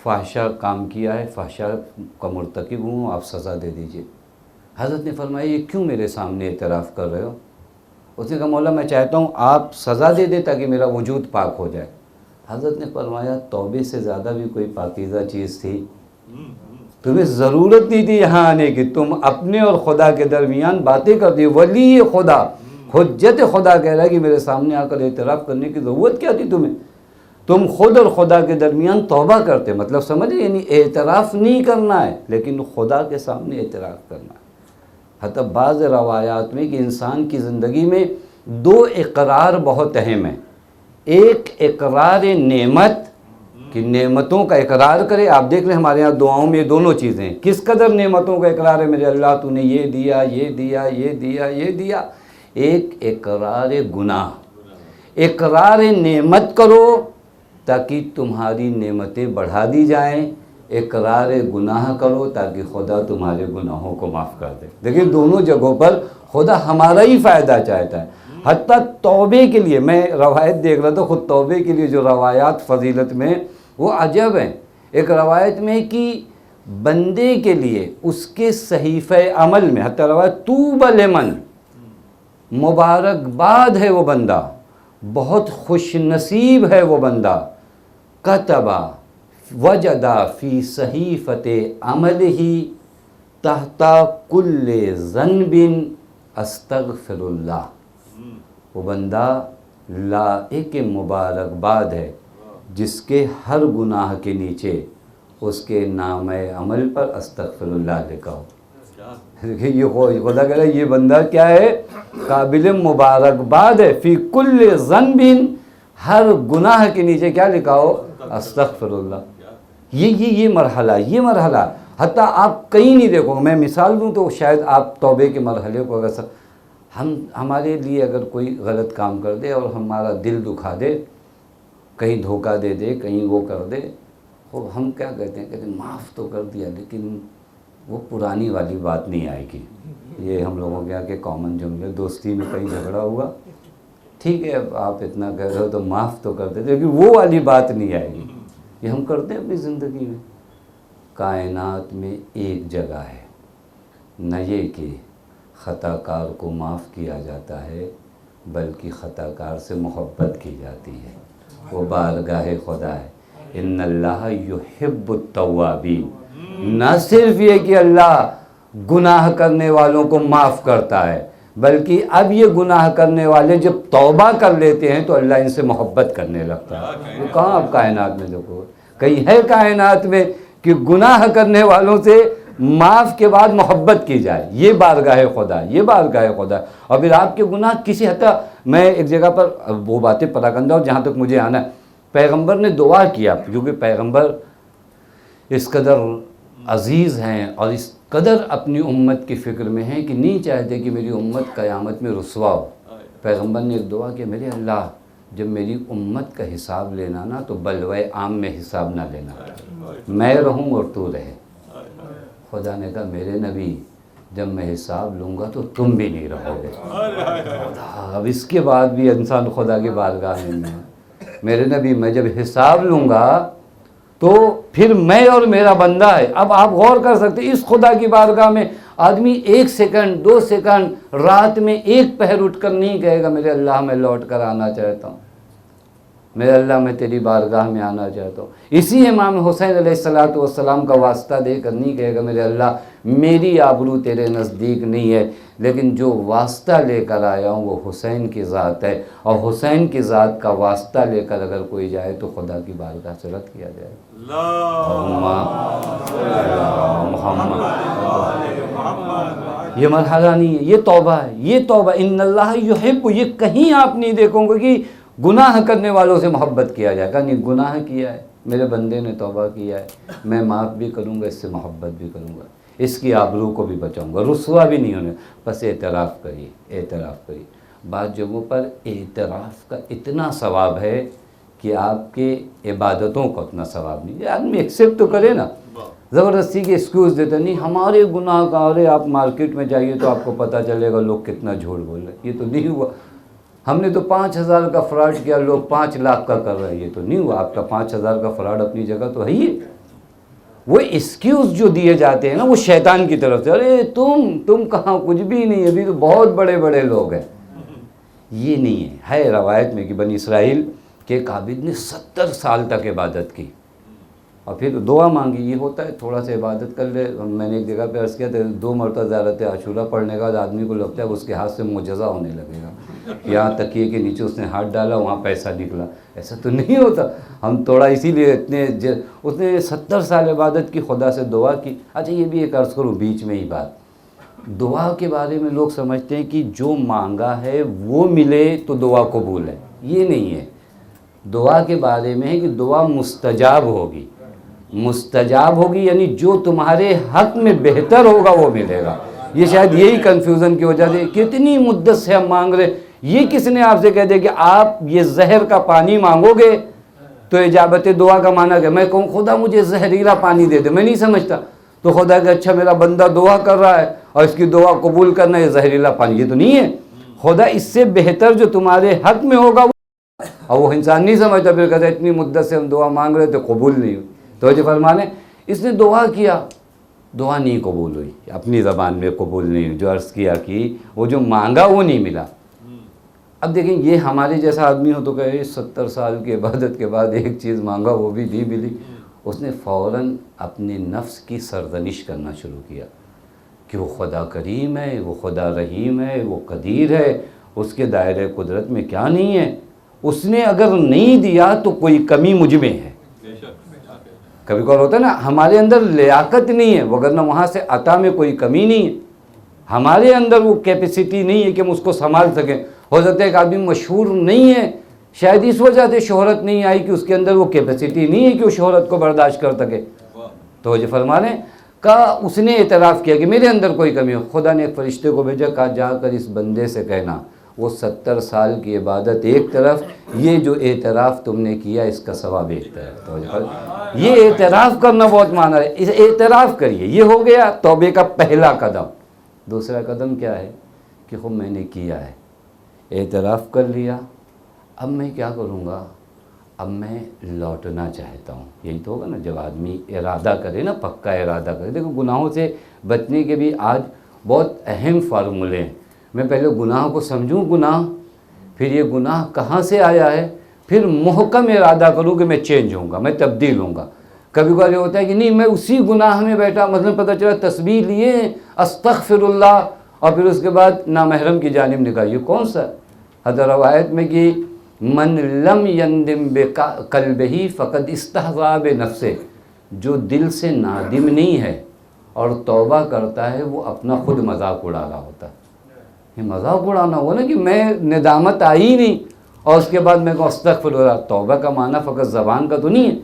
فحشہ کام کیا ہے، فحشہ کا مرتکب ہوں، آپ سزا دے دیجئے۔ حضرت نے فرمایا یہ کیوں میرے سامنے اعتراف کر رہے ہو؟ اس نے کہا مولا میں چاہتا ہوں آپ سزا دے دیں تاکہ میرا وجود پاک ہو جائے۔ حضرت نے فرمایا توبے سے زیادہ بھی کوئی پاکیزہ چیز تھی؟ تمہیں ضرورت نہیں تھی یہاں آنے کی، تم اپنے اور خدا کے درمیان باتیں کر دی۔ ولی خدا، حجت خدا کہہ رہا ہے کہ میرے سامنے آ کر اعتراف کرنے کی ضرورت کیا تھی تمہیں؟ تم خود اور خدا کے درمیان توبہ کرتے، مطلب سمجھے، یعنی اعتراف نہیں کرنا ہے لیکن خدا کے سامنے اعتراف کرنا ہے۔ حتیٰ بعض روایات میں کہ انسان کی زندگی میں دو اقرار بہت اہم ہیں۔ ایک اقرار نعمت، کہ نعمتوں کا اقرار کرے۔ آپ دیکھ لیں ہمارے یہاں دعاؤں میں یہ دونوں چیزیں ہیں، کس قدر نعمتوں کا اقرار ہے، میرے اللہ تو نے یہ دیا، یہ دیا، یہ دیا، یہ دیا۔ ایک اقرار گناہ، اقرار نعمت کرو تاکہ تمہاری نعمتیں بڑھا دی جائیں، اقرار گناہ کرو تاکہ خدا تمہارے گناہوں کو معاف کر دے۔ دیکھیں دونوں جگہوں پر خدا ہمارا ہی فائدہ چاہتا ہے۔ حتیٰ توبے کے لیے میں روایت دیکھ رہا تھا، خود توبے کے لیے جو روایات فضیلت میں وہ عجب ہیں۔ ایک روایت میں کہ بندے کے لیے اس کے صحیفہ عمل میں، حتیٰ روایت طوبی لمن، مبارکباد ہے وہ بندہ، بہت خوش نصیب ہے وہ بندہ، کتبہ وجدہ فی صحیفۃ عملہ تحت کل ذنب استغفر اللہ۔ وہ بندہ لائق مبارکباد ہے جس کے ہر گناہ کے نیچے اس کے نامہ عمل پر استغفر اللہ لکھا ہو۔ یہ خدا کہہ رہا ہے یہ بندہ کیا ہے، قابل مبارکباد ہے، فی کل ذنب، ہر گناہ کے نیچے کیا لکھا ہو، استغفر اللہ۔ یہ مرحلہ حتیٰ آپ کہیں نہیں دیکھو گے۔ میں مثال دوں تو شاید آپ توبے کے مرحلے کو اگر ہمارے لیے اگر کوئی غلط کام کر دے اور ہمارا دل دکھا دے، کہیں دھوکہ دے دے، کہیں وہ کر دے، ہم کیا کہتے ہیں معاف تو کر دیا لیکن وہ پرانی والی بات نہیں آئے گی۔ یہ ہم لوگوں کے یہاں کے کامن جملے، دوستی میں کہیں جھگڑا ہوا، ٹھیک ہے اب آپ اتنا کہہ رہے ہو تو معاف تو کر دیتے، لیکن وہ والی بات نہیں آئے گی۔ یہ ہم کرتے ہیں اپنی زندگی میں۔ کائنات میں ایک جگہ ہے، نہ یہ کہ خطا کار کو معاف کیا جاتا ہے بلکہ خطا کار سے محبت کی جاتی ہے، وہ بارگاہ خدا ہے۔ ان اللہ یحب التوابین، نہ صرف یہ کہ اللہ گناہ کرنے والوں کو معاف کرتا ہے بلکہ اب یہ گناہ کرنے والے جب توبہ کر لیتے ہیں تو اللہ ان سے محبت کرنے لگتا ہے۔ وہ کہاں اب کائنات میں دیکھو، کہیں ہے کائنات میں کہ گناہ کرنے والوں سے معاف کے بعد محبت کی جائے؟ یہ بارگاہ خدا، یہ بارگاہ خدا۔ اور پھر آپ کے گناہ کسی حتیٰ میں ایک جگہ پر وہ باتیں پراگندہ اور جہاں تک مجھے آنا ہے، پیغمبر نے دعا کیا، کیونکہ پیغمبر اس قدر عزیز ہیں اور اس قدر اپنی امت کی فکر میں ہیں کہ نہیں چاہتے کہ میری امت قیامت میں رسوا ہو۔ پیغمبر نے ایک دعا کیا، میرے اللہ جب میری امت کا حساب لینا نا تو بلوائے عام میں حساب نہ لینا، میں رہوں اور تو رہے۔ خدا نے کہا میرے نبی جب میں حساب لوں گا تو تم بھی نہیں رہو گے۔ اب اس کے بعد بھی انسان خدا کی بارگاہ میں ہے، میرے نبی میں جب حساب لوں گا تو پھر میں اور میرا بندہ ہے۔ اب آپ غور کر سکتے اس خدا کی بارگاہ میں آدمی 1 سیکنڈ 2 سیکنڈ رات میں 1 پہر اٹھ کر نہیں کہے گا میرے اللہ میں لوٹ کر آنا چاہتا ہوں، میرے اللہ میں تیری بارگاہ میں آنا چاہتا ہوں۔ اسی امام حسین علیہ السلام کا واسطہ دے کر نہیں کہے گا میرے اللہ میری آبرو تیرے نزدیک نہیں ہے، لیکن جو واسطہ لے کر آیا ہوں وہ حسین کی ذات ہے، اور حسین کی ذات کا واسطہ لے کر اگر کوئی جائے تو خدا کی بارگاہ سے رد کیا جائے۔ یہ مرحلہ نہیں ہے، یہ توبہ ہے، یہ توبہ۔ ان اللہ یحب، یہ کہیں آپ نہیں دیکھو گے کہ گناہ کرنے والوں سے محبت کیا جائے گا، نہیں، گناہ کیا ہے میرے بندے نے، توبہ کیا ہے، میں معاف بھی کروں گا، اس سے محبت بھی کروں گا، اس کی آبرو کو بھی بچاؤں گا، رسوا بھی نہیں ہونے۔ بس اعتراف کریے، اعتراف کریے۔ بعض جگہوں پر اعتراف کا اتنا ثواب ہے کہ آپ کے عبادتوں کو اتنا ثواب نہیں ہے۔ آدمی ایکسیپٹ تو کرے نا، زبردستی کے ایکسکیوز دیتے نہیں ہمارے گناہ کا، ارے آپ مارکیٹ میں جائیے تو آپ کو پتہ چلے گا لوگ کتنا جھوٹ بول رہے ہیں، یہ تو نہیں ہوا، ہم نے تو 5,000 کا فراڈ کیا، لوگ 5 لاکھ کا کر رہے ہیں، یہ تو نہیں ہوا، آپ کا 5,000 کا فراڈ اپنی جگہ تو ہے ہی۔ وہ ایکسکیوز جو دیے جاتے ہیں نا، وہ شیطان کی طرف سے، ارے تم کہاں، کچھ بھی نہیں، ابھی تو بہت بڑے بڑے لوگ ہیں۔ یہ نہیں ہے روایت میں کہ بنی اسرائیل کے ایک عابد نے 70 سال تک عبادت کی اور پھر دعا مانگی۔ یہ ہوتا ہے تھوڑا سا عبادت کر لے، میں نے ایک جگہ پہ عرض کیا تھا 2 مرتبہ زیارت عاشورہ پڑھنے کے بعد آدمی کو لگتا ہے اس کے ہاتھ سے معجزہ ہونے لگے گا، یہاں تکیے کے نیچے اس نے ہاتھ ڈالا وہاں پیسہ نکلا، ایسا تو نہیں ہوتا۔ ہم تھوڑا اسی لیے اس نے 70 سال عبادت کی، خدا سے دعا کی۔ اچھا یہ بھی ایک عرض کروں بیچ میں ہی بات، دعا کے بارے میں لوگ سمجھتے ہیں کہ جو مانگا ہے وہ ملے تو دعا قبول ہے، یہ نہیں ہے۔ دعا کے بارے میں ہے کہ دعا مستجاب ہوگی، مستجاب ہوگی یعنی جو تمہارے حق میں بہتر ہوگا وہ ملے گا۔ یہ شاید یہی کنفیوژن کی وجہ سے کتنی مدت سے ہم مانگ رہے، یہ کس نے آپ سے کہہ دیا کہ آپ یہ زہر کا پانی مانگو گے تو اجابت دعا کا معنی کہ میں کہوں خدا مجھے زہریلا پانی دے دے، میں نہیں سمجھتا، تو خدا کہ اچھا میرا بندہ دعا کر رہا ہے اور اس کی دعا قبول کرنا ہے زہریلا پانی، یہ تو نہیں ہے۔ خدا اس سے بہتر جو تمہارے حق میں ہوگا، اور وہ انسان نہیں سمجھتا، پھر کہتا ہے اتنی مدت سے ہم دعا مانگ رہے تو قبول نہیں ہوئی۔ تو جو فرمانے اس نے دعا کیا، دعا نہیں قبول ہوئی، اپنی زبان میں قبول نہیں ہوئی، جو عرض کیا کہ وہ جو مانگا وہ نہیں ملا۔ اب دیکھیں یہ ہمارے جیسا آدمی ہو تو کہ 70 سال کی عبادت کے بعد ایک چیز مانگا وہ بھی نہیں ملی، اس نے فوراً اپنے نفس کی سرزنش کرنا شروع کیا کہ وہ خدا کریم ہے، وہ خدا رحیم ہے، وہ قدیر ہے، اس کے دائرۂ قدرت میں کیا نہیں ہے، اس نے اگر نہیں دیا تو کوئی کمی مجھ میں ہے۔ کبھی کبھار ہوتا ہے نا ہمارے اندر لیاقت نہیں ہے، وگرنہ وہاں سے عطا میں کوئی کمی نہیں ہے، ہمارے اندر وہ کیپیسٹی نہیں ہے کہ ہم اس کو سنبھال سکیں۔ ہو سکتا ہے ایک آدمی مشہور نہیں ہے، شاید اس وجہ سے شہرت نہیں آئی کہ اس کے اندر وہ کیپیسٹی نہیں ہے کہ وہ شہرت کو برداشت کر سکے۔ تو جو فرمانے کا اس نے اعتراف کیا کہ میرے اندر کوئی کمی ہو، خدا نے ایک فرشتے کو بھیجا، کہا جا کر اس بندے سے کہنا وہ 70 سال کی عبادت ایک طرف، یہ جو اعتراف تم نے کیا اس کا ثواب ایک طرف۔ یہ اعتراف کرنا بہت معنی ہے، اس اعتراف کریے، یہ ہو گیا توبے کا پہلا قدم۔ دوسرا قدم کیا ہے کہ خود میں نے کیا ہے، اعتراف کر لیا، اب میں کیا کروں گا، اب میں لوٹنا چاہتا ہوں۔ یہی تو ہوگا نا جب آدمی ارادہ کرے نا، پکا ارادہ کرے۔ دیکھو گناہوں سے بچنے کے بھی آج بہت اہم فارمولے ہیں۔ میں پہلے گناہ کو سمجھوں، گناہ، پھر یہ گناہ کہاں سے آیا ہے، پھر محکم ارادہ کروں کہ میں چینج ہوں گا، میں تبدیل ہوں گا۔ کبھی کبھی یہ ہوتا ہے کہ نہیں میں اسی گناہ میں بیٹھا، مثلا پتہ چلا تسبیح لیے استغفر اللہ اور پھر اس کے بعد نامحرم کی جانب نکاح، یہ کون سا؟ حضرت روایت میں کہ من لم یندم بقلبہ فقد استہزا بنفسہ، جو دل سے نادم نہیں ہے اور توبہ کرتا ہے وہ اپنا خود مذاق اڑا رہا ہوتا ہے۔ یہ مذاق اڑانا ہوا نا کہ میں ندامت آئی نہیں اور اس کے بعد میں کہوں استغفر اللہ۔ توبہ کا معنی فقط زبان کا تو نہیں ہے،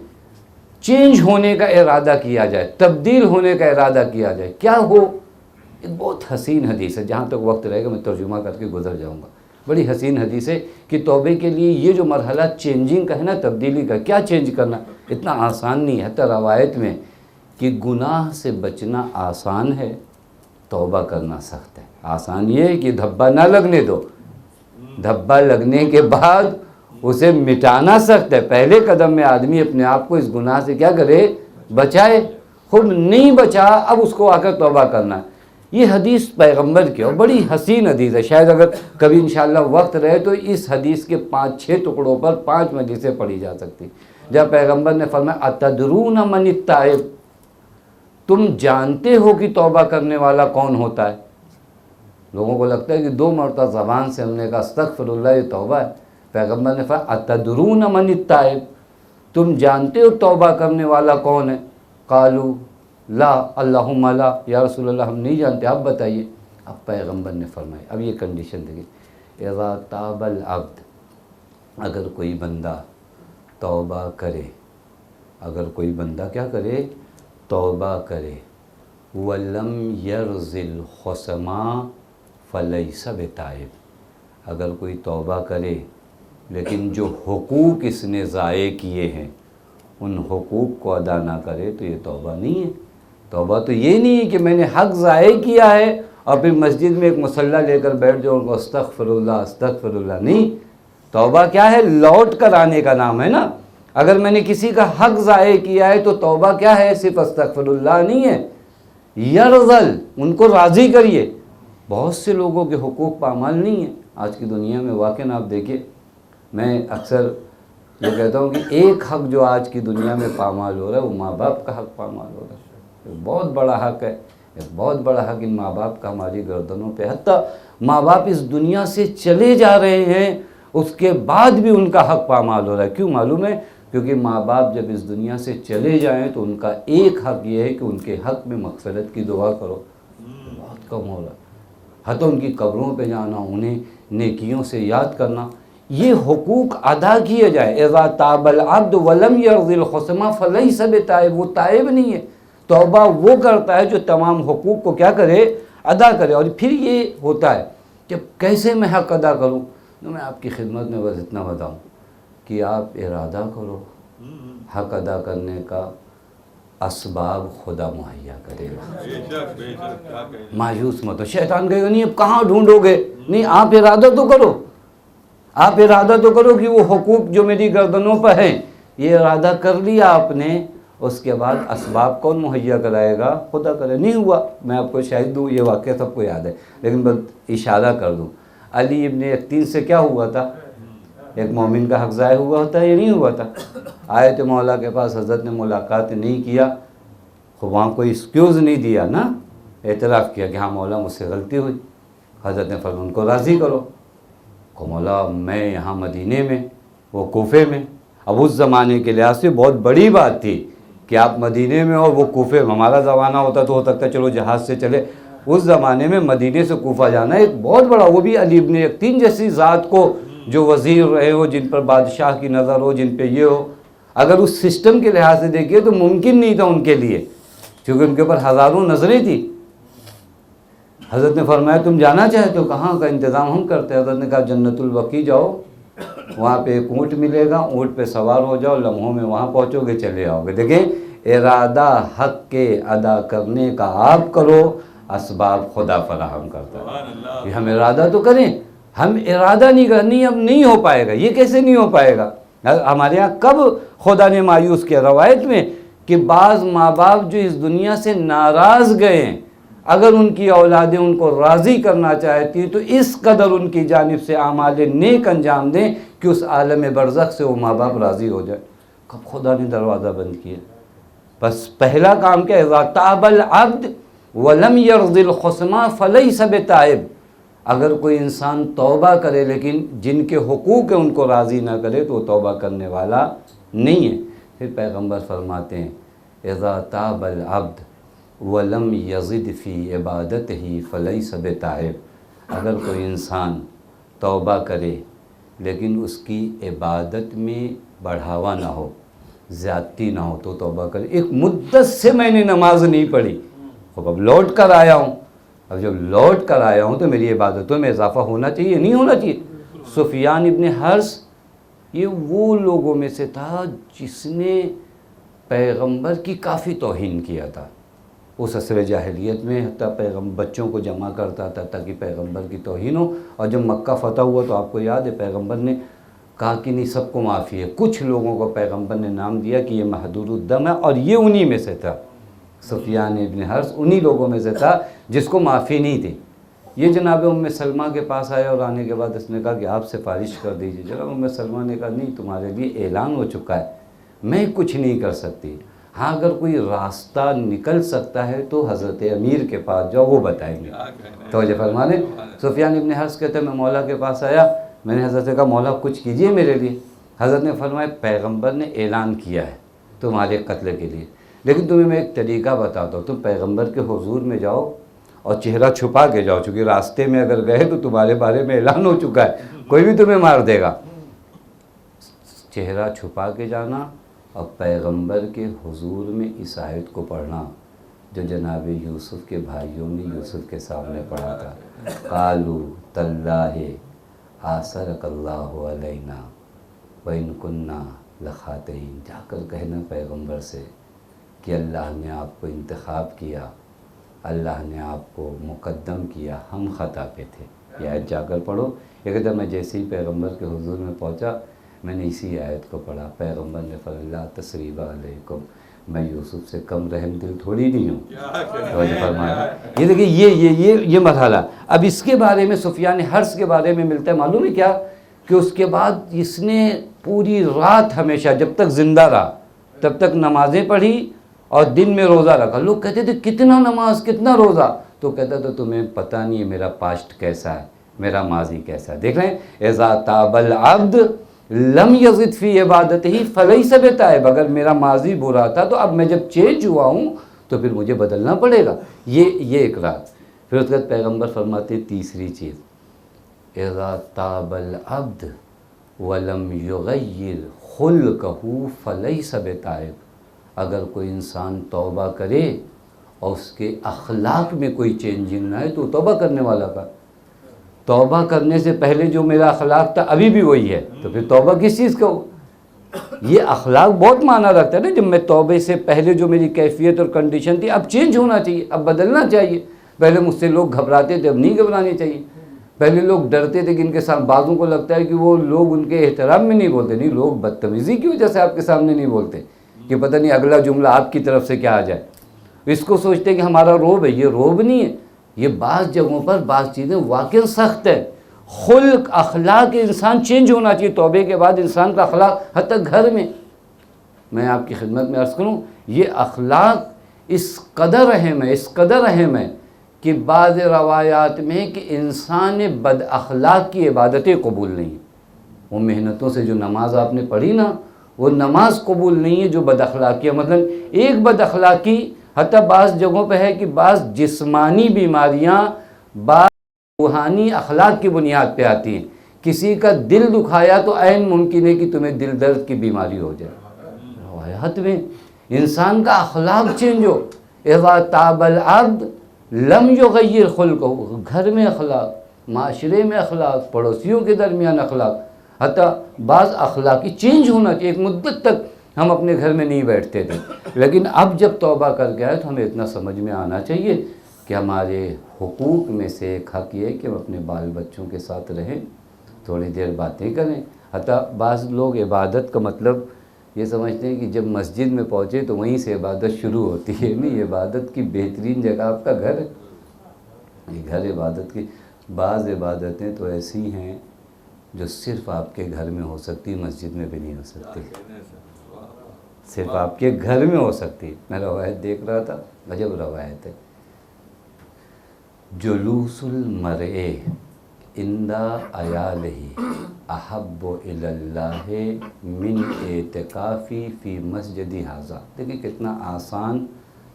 چینج ہونے کا ارادہ کیا جائے، تبدیل ہونے کا ارادہ کیا جائے۔ کیا ہو، ایک بہت حسین حدیث ہے، جہاں تک وقت رہے گا میں ترجمہ کر کے گزر جاؤں گا۔ بڑی حسین حدیث ہے کہ توبے کے لیے یہ جو مرحلہ چینجنگ کا ہے نا، تبدیلی کا، کیا چینج کرنا اتنا آسان نہیں ہے۔ حتی روایت میں کہ گناہ سے بچنا آسان ہے، توبہ کرنا سخت ہے۔ آسان یہ ہے کہ دھبا نہ لگنے دو، دھبا لگنے کے بعد اسے مٹانا سخت ہے۔ پہلے قدم میں آدمی اپنے آپ کو اس گناہ سے کیا کرے، بچائے، خود نہیں بچا اب اس کو آ کر توبہ کرنا ہے۔ یہ حدیث پیغمبر کی اور بڑی حسین حدیث ہے، شاید اگر کبھی انشاءاللہ وقت رہے تو اس حدیث کے 5-6 ٹکڑوں پر 5 مجلسیں پڑھی جا سکتی۔ جب پیغمبر نے فرمایا اتدرون من التائب، تم جانتے ہو کہ توبہ کرنے والا کون ہوتا ہے؟ لوگوں کو لگتا ہے کہ 2 مرتبہ زبان سے ہم نے کہا استغفر اللہ یہ توبہ ہے۔ پیغمبر نے فرمایا اتدرون من التائب، تم جانتے ہو توبہ کرنے والا کون ہے؟ قالوا لا اللہم لا، یا رسول اللہ ہم نہیں جانتے، آپ بتائیے۔ اب پیغمبر نے فرمایا، اب یہ کنڈیشن دیکھیں، اذا تاب العبد، اگر کوئی بندہ توبہ کرے، اگر کوئی بندہ کیا کرے، توبہ کرے، وَلَمْ يَرْزِ الْخُصَمَا فَلَيْسَ بِتَائِبٍ، اگر کوئی توبہ کرے لیکن جو حقوق اس نے ضائع کیے ہیں ان حقوق کو ادا نہ کرے تو یہ توبہ نہیں ہے۔ توبہ تو یہ نہیں ہے کہ میں نے حق ضائع کیا ہے اور پھر مسجد میں ایک مصلی لے کر بیٹھ جاؤ اور استغفر اللہ، نہیں۔ توبہ کیا ہے؟ لوٹ کر آنے کا نام ہے نا۔ اگر میں نے کسی کا حق ضائع کیا ہے تو توبہ کیا ہے؟ صرف استغفر اللہ نہیں ہے، یرزل، ان کو راضی کریے۔ بہت سے لوگوں کے حقوق پامال نہیں ہیں آج کی دنیا میں، واقعاً آپ دیکھیں۔ میں اکثر یہ کہتا ہوں کہ ایک حق جو آج کی دنیا میں پامال ہو رہا ہے وہ ماں باپ کا حق پامال ہو رہا ہے۔ ایک بہت بڑا حق ہے، ایک بہت بڑا حق ان ماں باپ کا ہماری گردنوں پہ۔ حتیٰ ماں باپ اس دنیا سے چلے جا رہے ہیں، اس کے بعد بھی ان کا حق پامال ہو رہا ہے۔ کیوں معلوم ہے؟ کیونکہ ماں باپ جب اس دنیا سے چلے جائیں تو ان کا ایک حق یہ ہے کہ ان کے حق میں مغفرت کی دعا کرو، بہت کم ہو رہا ہے۔ حتیٰ ان کی قبروں پہ جانا، انہیں نیکیوں سے یاد کرنا، یہ حقوق ادا کیے جائے۔ اذا تاب العبد ولم یرض الخصم فلیس بتائب، وہ تائب نہیں ہے۔ توبہ وہ کرتا ہے جو تمام حقوق کو کیا کرے؟ ادا کرے۔ اور پھر یہ ہوتا ہے کہ کیسے میں حق ادا کروں؟ تو میں آپ کی خدمت میں بس اتنا بتاؤں کہ آپ ارادہ کرو، حق ادا کرنے کا اسباب خدا مہیا کرے گا۔ مایوس مت ہو، شیطان کہے گا نہیں اب کہاں ڈھونڈو گے، نہیں، آپ ارادہ تو کرو، آپ ارادہ تو کرو کہ وہ حقوق جو میری گردنوں پر ہیں، یہ ارادہ کر لیا آپ نے، اس کے بعد اسباب کون مہیا کرائے گا؟ خدا کرے۔ نہیں ہوا، میں آپ کو شاید دوں، یہ واقعہ سب کو یاد ہے لیکن بس اشارہ کر دوں۔ علی ابن یقطین سے کیا ہوا تھا؟ ایک مومن کا حق ضائع ہوا ہوتا ہے یا نہیں ہوا تھا؟ آئے تو مولا کے پاس، حضرت نے ملاقات نہیں کیا، وہاں کوئی ایکسکیوز نہیں دیا نا، اعتراف کیا کہ ہاں مولا مجھ سے غلطی ہوئی۔ حضرت نے فرمایا ان کو راضی کرو کہ مولا میں یہاں مدینے میں، وہ کوفے میں۔ اب اس زمانے کے لحاظ سے بہت بڑی بات تھی کہ آپ مدینے میں اور وہ کوفے میں۔ ہمارا زمانہ ہوتا تو ہو سکتا ہے چلو جہاز سے چلے، اس زمانے میں مدینے سے کوفہ جانا ایک بہت بڑا، وہ بھی علی ابن یقطین جیسی ذات کو جو وزیر رہے ہو، جن پر بادشاہ کی نظر ہو، جن پہ یہ ہو، اگر اس سسٹم کے لحاظ سے دیکھیے تو ممکن نہیں تھا ان کے لیے، کیونکہ ان کے اوپر ہزاروں نظریں تھیں۔ حضرت نے فرمایا تم جانا چاہتے ہو؟ کہاں کا انتظام ہم کرتے ہیں۔ حضرت نے کہا جنت البقیع جاؤ، وہاں پہ ایک اونٹ ملے گا، اونٹ پہ سوار ہو جاؤ، لمحوں میں وہاں پہنچو گے، چلے آؤ گے۔ دیکھیں، ارادہ حق کے ادا کرنے کا آپ کرو، اسباب خدا فراہم کرتا ہے۔ یہ ہم ارادہ تو کریں، ہم ارادہ نہیں کرنی، اب نہیں ہو پائے گا۔ یہ کیسے نہیں ہو پائے گا؟ ہمارے یہاں کب خدا نے مایوس کیا؟ روایت میں کہ بعض ماں باپ جو اس دنیا سے ناراض گئے ہیں، اگر ان کی اولادیں ان کو راضی کرنا چاہتی تو اس قدر ان کی جانب سے اعمال نیک انجام دیں کہ اس عالم برزخ سے وہ ماں باپ راضی ہو جائے۔ کب خدا نے دروازہ بند کیا؟ بس پہلا کام کیا ہے؟ اذا تاب العبد ولم یرض الخصم فلیس بتائب۔ اگر کوئی انسان توبہ کرے لیکن جن کے حقوق ہیں ان کو راضی نہ کرے تو وہ توبہ کرنے والا نہیں ہے۔ پھر پیغمبر فرماتے ہیں اذا تاب العبد ولم یزد فی عبادتہ فلیس بتائب۔ اگر کوئی انسان توبہ کرے لیکن اس کی عبادت میں بڑھاوا نہ ہو، زیادتی نہ ہو تو توبہ کرے۔ ایک مدت سے میں نے نماز نہیں پڑھی، اب لوٹ کر آیا ہوں، اب جب لوٹ کر آیا ہوں تو میری عبادتوں میں اضافہ ہونا چاہیے، نہیں ہونا چاہیے۔ سفیان ابن حرس یہ وہ لوگوں میں سے تھا جس نے پیغمبر کی کافی توہین کیا تھا اس عصر جاہلیت میں، حتیٰ بچوں کو جمع کرتا تھا تاکہ پیغمبر کی توہین ہو۔ اور جب مکہ فتح ہوا تو آپ کو یاد ہے پیغمبر نے کہا کہ نہیں سب کو معافی ہے، کچھ لوگوں کو پیغمبر نے نام دیا کہ یہ محدود الدم ہے، اور یہ انہی میں سے تھا۔ سفیان ابن حرس انہی لوگوں میں سے تھا جس کو معافی نہیں تھی۔ یہ جناب ام سلمہ کے پاس آیا اور آنے کے بعد اس نے کہا کہ آپ سفارش کر دیجئے۔ جناب ام سلمہ نے کہا نہیں، تمہارے لیے اعلان ہو چکا ہے، میں کچھ نہیں کر سکتی، ہاں اگر کوئی راستہ نکل سکتا ہے تو حضرت امیر کے پاس جاؤ، وہ بتائیں گے۔ توجہ فرما لیں، سفیان ابن حرس کہتے ہیں میں مولا کے پاس آیا، میں نے حضرت سے کہا مولا کچھ کیجئے میرے لیے۔ حضرت نے فرمایا پیغمبر نے اعلان کیا ہے تمہارے قتل کے لیے، لیکن تمہیں میں ایک طریقہ بتاتا ہوں، تم پیغمبر کے حضور میں جاؤ اور چہرہ چھپا کے جاؤ، چونکہ راستے میں اگر گئے تو تمہارے بارے میں اعلان ہو چکا ہے، کوئی بھی تمہیں مار دے گا۔ چہرہ چھپا کے جانا اور پیغمبر کے حضور میں اس آیت کو پڑھنا جو جناب یوسف کے بھائیوں نے یوسف کے سامنے پڑھا تھا، قالوا تاللہ آثرک اللہ علینا وإن کننا لخاطئین۔ جا کر کہنا پیغمبر سے کہ اللہ نے آپ کو انتخاب کیا، اللہ نے آپ کو مقدم کیا، ہم خطا پہ تھے۔ یہ آیت جا کر پڑھو۔ یہ کہتا میں جیسے ہی پیغمبر کے حضور میں پہنچا میں نے اسی آیت کو پڑھا۔ پیغمبر نے فرمایا تسریب علیکم، میں یوسف سے کم رحم دل تھوڑی نہیں ہوں۔ توجہ فرمایا۔ یہ دیکھیں یہ مرحلہ۔ اب اس کے بارے میں سفیان حرث کے بارے میں ملتا ہے معلوم ہے کیا، کہ اس کے بعد اس نے پوری رات ہمیشہ جب تک زندہ رہا تب تک نمازیں پڑھی اور دن میں روزہ رکھا۔ لوگ کہتے تھے کتنا نماز کتنا روزہ، تو کہتا تھا تمہیں پتہ نہیں ہے میرا پاسٹ کیسا ہے، میرا ماضی کیسا ہے۔ دیکھ رہے ہیں اذا تاب العبد لم یزد فی عبادتہ فلیس بتائب، اگر میرا ماضی برا تھا تو اب میں جب چینج ہوا ہوں تو پھر مجھے بدلنا پڑے گا۔ یہ ایک رات۔ پھر اس کے بعد پیغمبر فرماتے تیسری چیز اذا تاب العبد ولم یغیر خلقہ فلیس بتائب، اگر کوئی انسان توبہ کرے اور اس کے اخلاق میں کوئی چینجنگ نہ ہے تو توبہ کرنے والا کا، توبہ کرنے سے پہلے جو میرا اخلاق تھا ابھی بھی وہی ہے تو پھر توبہ کس چیز کا ہو؟ یہ اخلاق بہت معنی رکھتا ہے نا۔ جب میں توبے سے پہلے جو میری کیفیت اور کنڈیشن تھی اب چینج ہونا چاہیے، اب بدلنا چاہیے۔ پہلے مجھ سے لوگ گھبراتے تھے، اب نہیں گھبرانے چاہیے۔ پہلے لوگ ڈرتے تھے کہ ان کے ساتھ بعضوں کو لگتا ہے کہ وہ لوگ ان کے احترام میں نہیں بولتے، نہیں، لوگ بدتمیزی کی وجہ سے آپ کے سامنے نہیں بولتے کہ پتہ نہیں اگلا جملہ آپ کی طرف سے کیا آ جائے۔ اس کو سوچتے ہیں کہ ہمارا روب ہے، یہ روب نہیں ہے، یہ بعض جگہوں پر بعض چیزیں واقعی سخت ہے۔ خلق اخلاق انسان چینج ہونا چاہیے توبے کے بعد، انسان کا اخلاق حتی گھر میں آپ کی خدمت میں عرض کروں یہ اخلاق اس قدر اہم ہے کہ بعض روایات میں کہ انسان بد اخلاق کی عبادتیں قبول نہیں ہیں۔ وہ محنتوں سے جو نماز آپ نے پڑھی نا وہ نماز قبول نہیں ہے جو بد اخلاقی ہے۔ مثلا ایک بد اخلاقی حتی بعض جگہوں پہ ہے کہ بعض جسمانی بیماریاں بعض روحانی اخلاق کی بنیاد پہ آتی ہیں۔ کسی کا دل دکھایا تو عین ممکن ہے کہ تمہیں دل درد کی بیماری ہو جائے۔ روایات میں انسان کا اخلاق چینج ہو۔ اذا تاب العبد لم یغیر خلقہ، گھر میں اخلاق، معاشرے میں اخلاق، پڑوسیوں کے درمیان اخلاق، حتی بعض اخلاقی چینج ہونا چاہیے۔ ایک مدت تک ہم اپنے گھر میں نہیں بیٹھتے تھے، لیکن اب جب توبہ کر کے آئے تو ہمیں اتنا سمجھ میں آنا چاہیے کہ ہمارے حقوق میں سے ایک حق یہ ہے کہ ہم اپنے بال بچوں کے ساتھ رہیں، تھوڑی دیر باتیں کریں۔ حتی بعض لوگ عبادت کا مطلب یہ سمجھتے ہیں کہ جب مسجد میں پہنچے تو وہیں سے عبادت شروع ہوتی ہے۔ نہیں، عبادت کی بہترین جگہ آپ کا گھر ہے۔ یہ گھر عبادت کی بعض عبادتیں تو ایسی ہیں جو صرف آپ کے گھر میں ہو سکتی، مسجد میں بھی نہیں ہو سکتی، صرف آپ کے گھر میں ہو سکتی۔ میں روایت دیکھ رہا تھا، عجب روایت ہے۔ جلوس المرء عند عیالہ احب الی اللہ من اعتکافی فی مسجد ھذا۔ دیکھیں کتنا آسان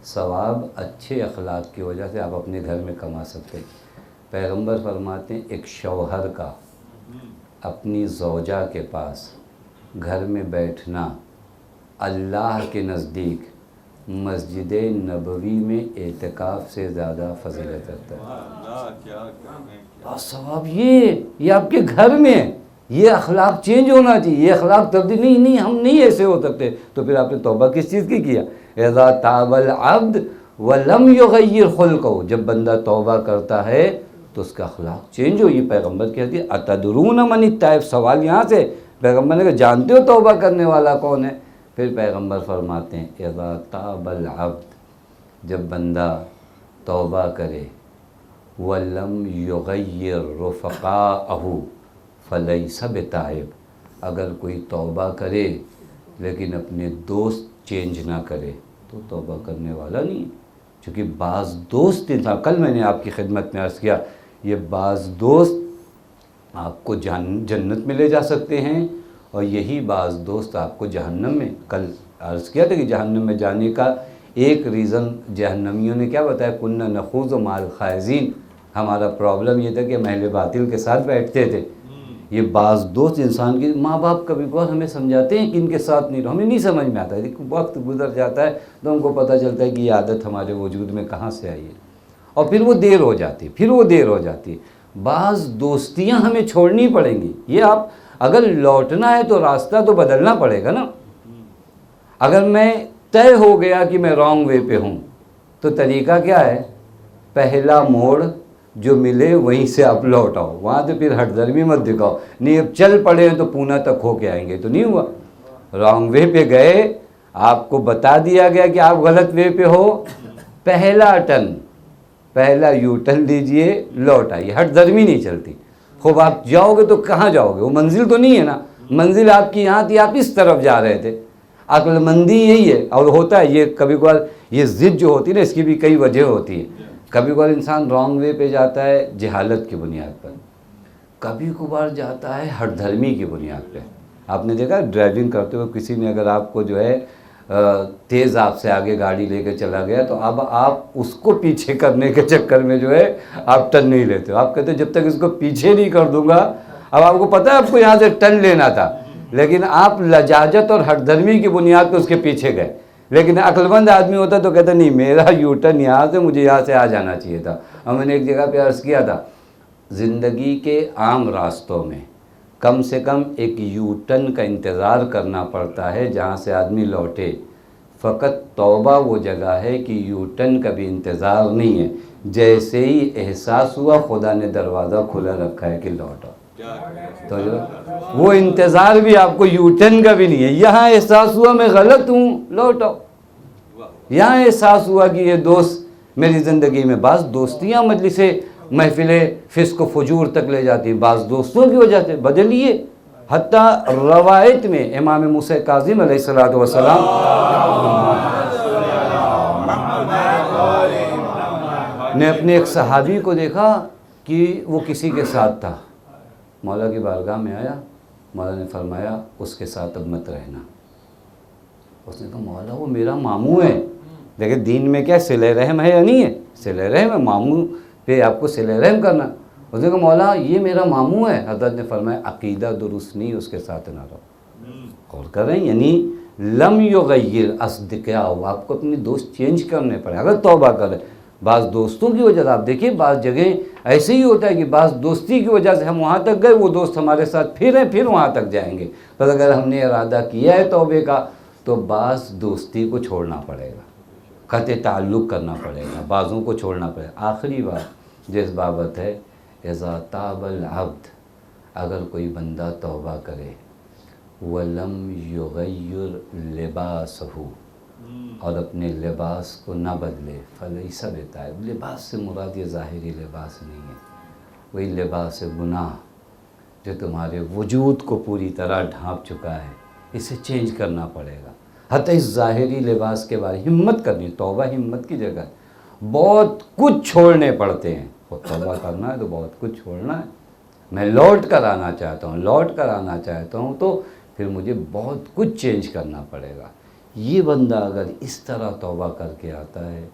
ثواب اچھے اخلاق کی وجہ سے آپ اپنے گھر میں کما سکتے ہیں۔ پیغمبر فرماتے ہیں ایک شوہر کا اپنی زوجہ کے پاس گھر میں بیٹھنا اللہ کے نزدیک مسجد نبوی میں اعتکاف سے زیادہ فضیلت رکھتا ہے۔ ثواب یہ آپ کے گھر میں ہے۔ یہ اخلاق چینج ہونا چاہیے، یہ اخلاق تبدیل نہیں، ہم نہیں ایسے ہو سکتے۔ تو پھر آپ نے توبہ کس چیز کی کیا؟ اذا تاب العبد ولم یغیر خلقہ، جب بندہ توبہ کرتا ہے تو اس کا اخلاق چینج ہو۔ یہ پیغمبر کہتی ہے اتدرون من التائب، سوال یہاں سے پیغمبر نے کہا جانتے ہو توبہ کرنے والا کون ہے؟ پھر پیغمبر فرماتے ہیں اذا تاب العبد، جب بندہ توبہ کرے وَلَمْ يُغَيِّرْ رُفَقَاءَهُ فَلَيْسَ بِتَائِبٍ، اگر کوئی توبہ کرے لیکن اپنے دوست چینج نہ کرے تو توبہ کرنے والا نہیں۔ چونکہ بعض دوست انسان، کل میں نے آپ کی خدمت میں عرض کیا، یہ بعض دوست آپ کو جنت میں لے جا سکتے ہیں اور یہی بعض دوست آپ کو جہنم میں۔ کل عرض کیا تھا کہ جہنم میں جانے کا ایک ریزن جہنمیوں نے کیا بتایا، کُنَّا نَخُوضُ مَعَ الْخَائِضِينَ، ہمارا پرابلم یہ تھا کہ ہم اہل باطل کے ساتھ بیٹھتے تھے۔ یہ بعض دوست انسان کے ماں باپ کبھی بہت ہمیں سمجھاتے ہیں کہ ان کے ساتھ نہیں رہو، ہمیں نہیں سمجھ میں آتا ہے، وقت گزر جاتا ہے تو ہم کو پتہ چلتا ہے کہ یہ عادت ہمارے وجود میں کہاں سے آئی ہے، اور پھر وہ دیر ہو جاتی ہے۔ بعض دوستیاں ہمیں چھوڑنی پڑیں گی۔ یہ آپ اگر لوٹنا ہے تو راستہ تو بدلنا پڑے گا نا۔ اگر میں طے ہو گیا کہ میں رانگ وے پہ ہوں، تو طریقہ کیا ہے؟ پہلا موڑ جو ملے وہیں سے آپ لوٹ آؤ، وہاں تو پھر ہٹ درمی مت دکھاؤ، نہیں اب چل پڑے ہیں تو پونا تک ہو کے آئیں گے، تو نہیں ہوا۔ رانگ وے پہ گئے، آپ کو بتا دیا گیا کہ آپ غلط وے پہ ہو، پہلا یو ٹرن لیجئے، لوٹ آئیے، ہٹ درمی نہیں چلتی۔ خوب آپ جاؤ گے تو کہاں جاؤ گے؟ وہ منزل تو نہیں ہے نا، منزل آپ کی یہاں تھی، آپ اس طرف جا رہے تھے۔ عقل مندی یہی ہے، اور ہوتا ہے یہ کبھی کبھار، یہ ضد جو ہوتی ہے نا، اس کی بھی کئی وجہ ہوتی ہے۔ کبھی کبھار انسان رانگ وے پہ جاتا ہے جہالت کی بنیاد پر، کبھی کبھار جاتا ہے ہٹ دھرمی کی بنیاد پہ۔ آپ نے دیکھا ڈرائیونگ کرتے ہوئے کسی نے اگر آپ کو جو ہے تیز آپ سے آگے گاڑی لے کے چلا گیا، تو اب آپ اس کو پیچھے کرنے کے چکر میں جو ہے آپ ٹرن نہیں لیتے ہو، آپ کہتے ہیں جب تک اس کو پیچھے نہیں کر دوں گا۔ اب آپ کو پتہ ہے آپ کو یہاں سے ٹرن لینا تھا، لیکن آپ لجاجت اور ہٹ دھرمی کی بنیاد پہ اس کے پیچھے گئے۔ لیکن عقل مند آدمی ہوتا تو کہتا نہیں، میرا یو ٹرن یہاں سے، مجھے یہاں سے آ جانا چاہیے تھا۔ اور میں نے ایک جگہ پہ عرض کیا تھا، زندگی کے عام راستوں میں کم سے کم ایک یو ٹرن کا انتظار کرنا پڑتا ہے جہاں سے آدمی لوٹے۔ فقط توبہ وہ جگہ ہے کہ یو ٹرن کا بھی انتظار نہیں ہے، جیسے ہی احساس ہوا خدا نے دروازہ کھلا رکھا ہے کہ لوٹو، تو وہ انتظار بھی آپ کو یو ٹرن کا بھی نہیں ہے۔ یہاں احساس ہوا میں غلط ہوں، لوٹو۔ یہاں احساس ہوا کہ یہ دوست میری زندگی میں، بعض دوستیاں مجلسیں محفلیں فسق و فجور تک لے جاتی ہیں، بعض دوستوں کی وجہ سے بدلیے۔ حتیٰ روایت میں امام موسیٰ کاظم علیہ السلام نے اپنے ایک صحابی کو دیکھا کہ وہ کسی کے ساتھ تھا، مولا کی بارگاہ میں آیا، مولا نے فرمایا اس کے ساتھ اب مت رہنا۔ اس نے کہا مولا وہ میرا ماموں ہے، لیکن دین میں کیا صلہ رحم ہے یا نہیں ہے؟ صلہ رحم ہے، ماموں پہ آپ کو صلہ رحم کرنا۔ اس نے کہا مولا یہ میرا ماموں ہے۔ حضرت نے فرمایا عقیدہ درست نہیں، اس کے ساتھ نہ رہو۔ اور کر رہے ہیں یعنی لم یغیر اصدقاء، آپ کو اپنے دوست چینج کرنے پڑے اگر توبہ کریں۔ بعض دوستوں کی وجہ سے آپ دیکھیں، بعض جگہیں ایسے ہی ہوتا ہے کہ بعض دوستی کی وجہ سے ہم وہاں تک گئے، وہ دوست ہمارے ساتھ پھر ہیں، پھر وہاں تک جائیں گے۔ بس اگر ہم نے ارادہ کیا ہے توبے کا تو بعض دوستی کو چھوڑنا پڑے گا، قطع تعلق کرنا پڑے گا، بعضوں کو چھوڑنا پڑے گا۔ آخری بات جس بابت ہے، اذا تاب العبد، اگر کوئی بندہ توبہ کرے، وَلَمْ يُغَيِّرْ لِبَاسَهُ، اور اپنے لباس کو نہ بدلے، فَلَيْسَ بِتَائِبٍ، لباس سے مراد یہ ظاہری لباس نہیں ہے، وہی لباس گناہ جو تمہارے وجود کو پوری طرح ڈھانپ چکا ہے، اسے چینج کرنا پڑے گا۔ حتیٰ اس ظاہری لباس کے بارے ہمت کرنی، توبہ ہمت کی جگہ ہے، بہت کچھ چھوڑنے پڑتے ہیں۔ توبہ کرنا ہے تو بہت کچھ چھوڑنا ہے۔ میں لوٹ کر آنا چاہتا ہوں تو پھر مجھے بہت کچھ چینج کرنا پڑے گا۔ یہ بندہ اگر اس طرح توبہ کر کے آتا ہے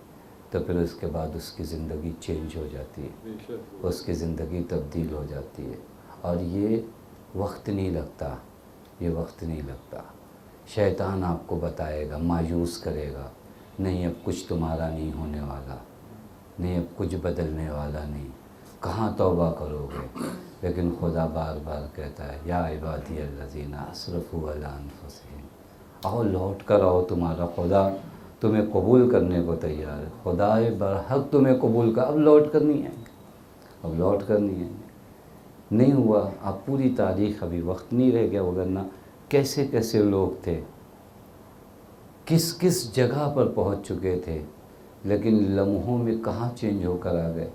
تو پھر اس کے بعد اس کی زندگی چینج ہو جاتی ہے، اس کی زندگی تبدیل ہو جاتی ہے۔ اور یہ وقت نہیں لگتا، شیطان آپ کو بتائے گا، مایوس کرے گا، نہیں اب کچھ تمہارا نہیں ہونے والا، نہیں اب کچھ بدلنے والا نہیں، کہاں توبہ کرو گے؟ لیکن خدا بار بار کہتا ہے یا عبادی الذین اسرفوا علی انفسہم، آؤ لوٹ کر آؤ، تمہارا خدا تمہیں قبول کرنے کو تیار ہے، خدا برحق تمہیں قبول کر، اب لوٹ کر نہیں آئیں گے۔ نہیں ہوا، اب پوری تاریخ، ابھی وقت نہیں رہ گیا، وگرنہ کیسے کیسے لوگ تھے، کس کس جگہ پر پہنچ چکے تھے، لیکن لمحوں میں کہاں چینج ہو کر آ گئے۔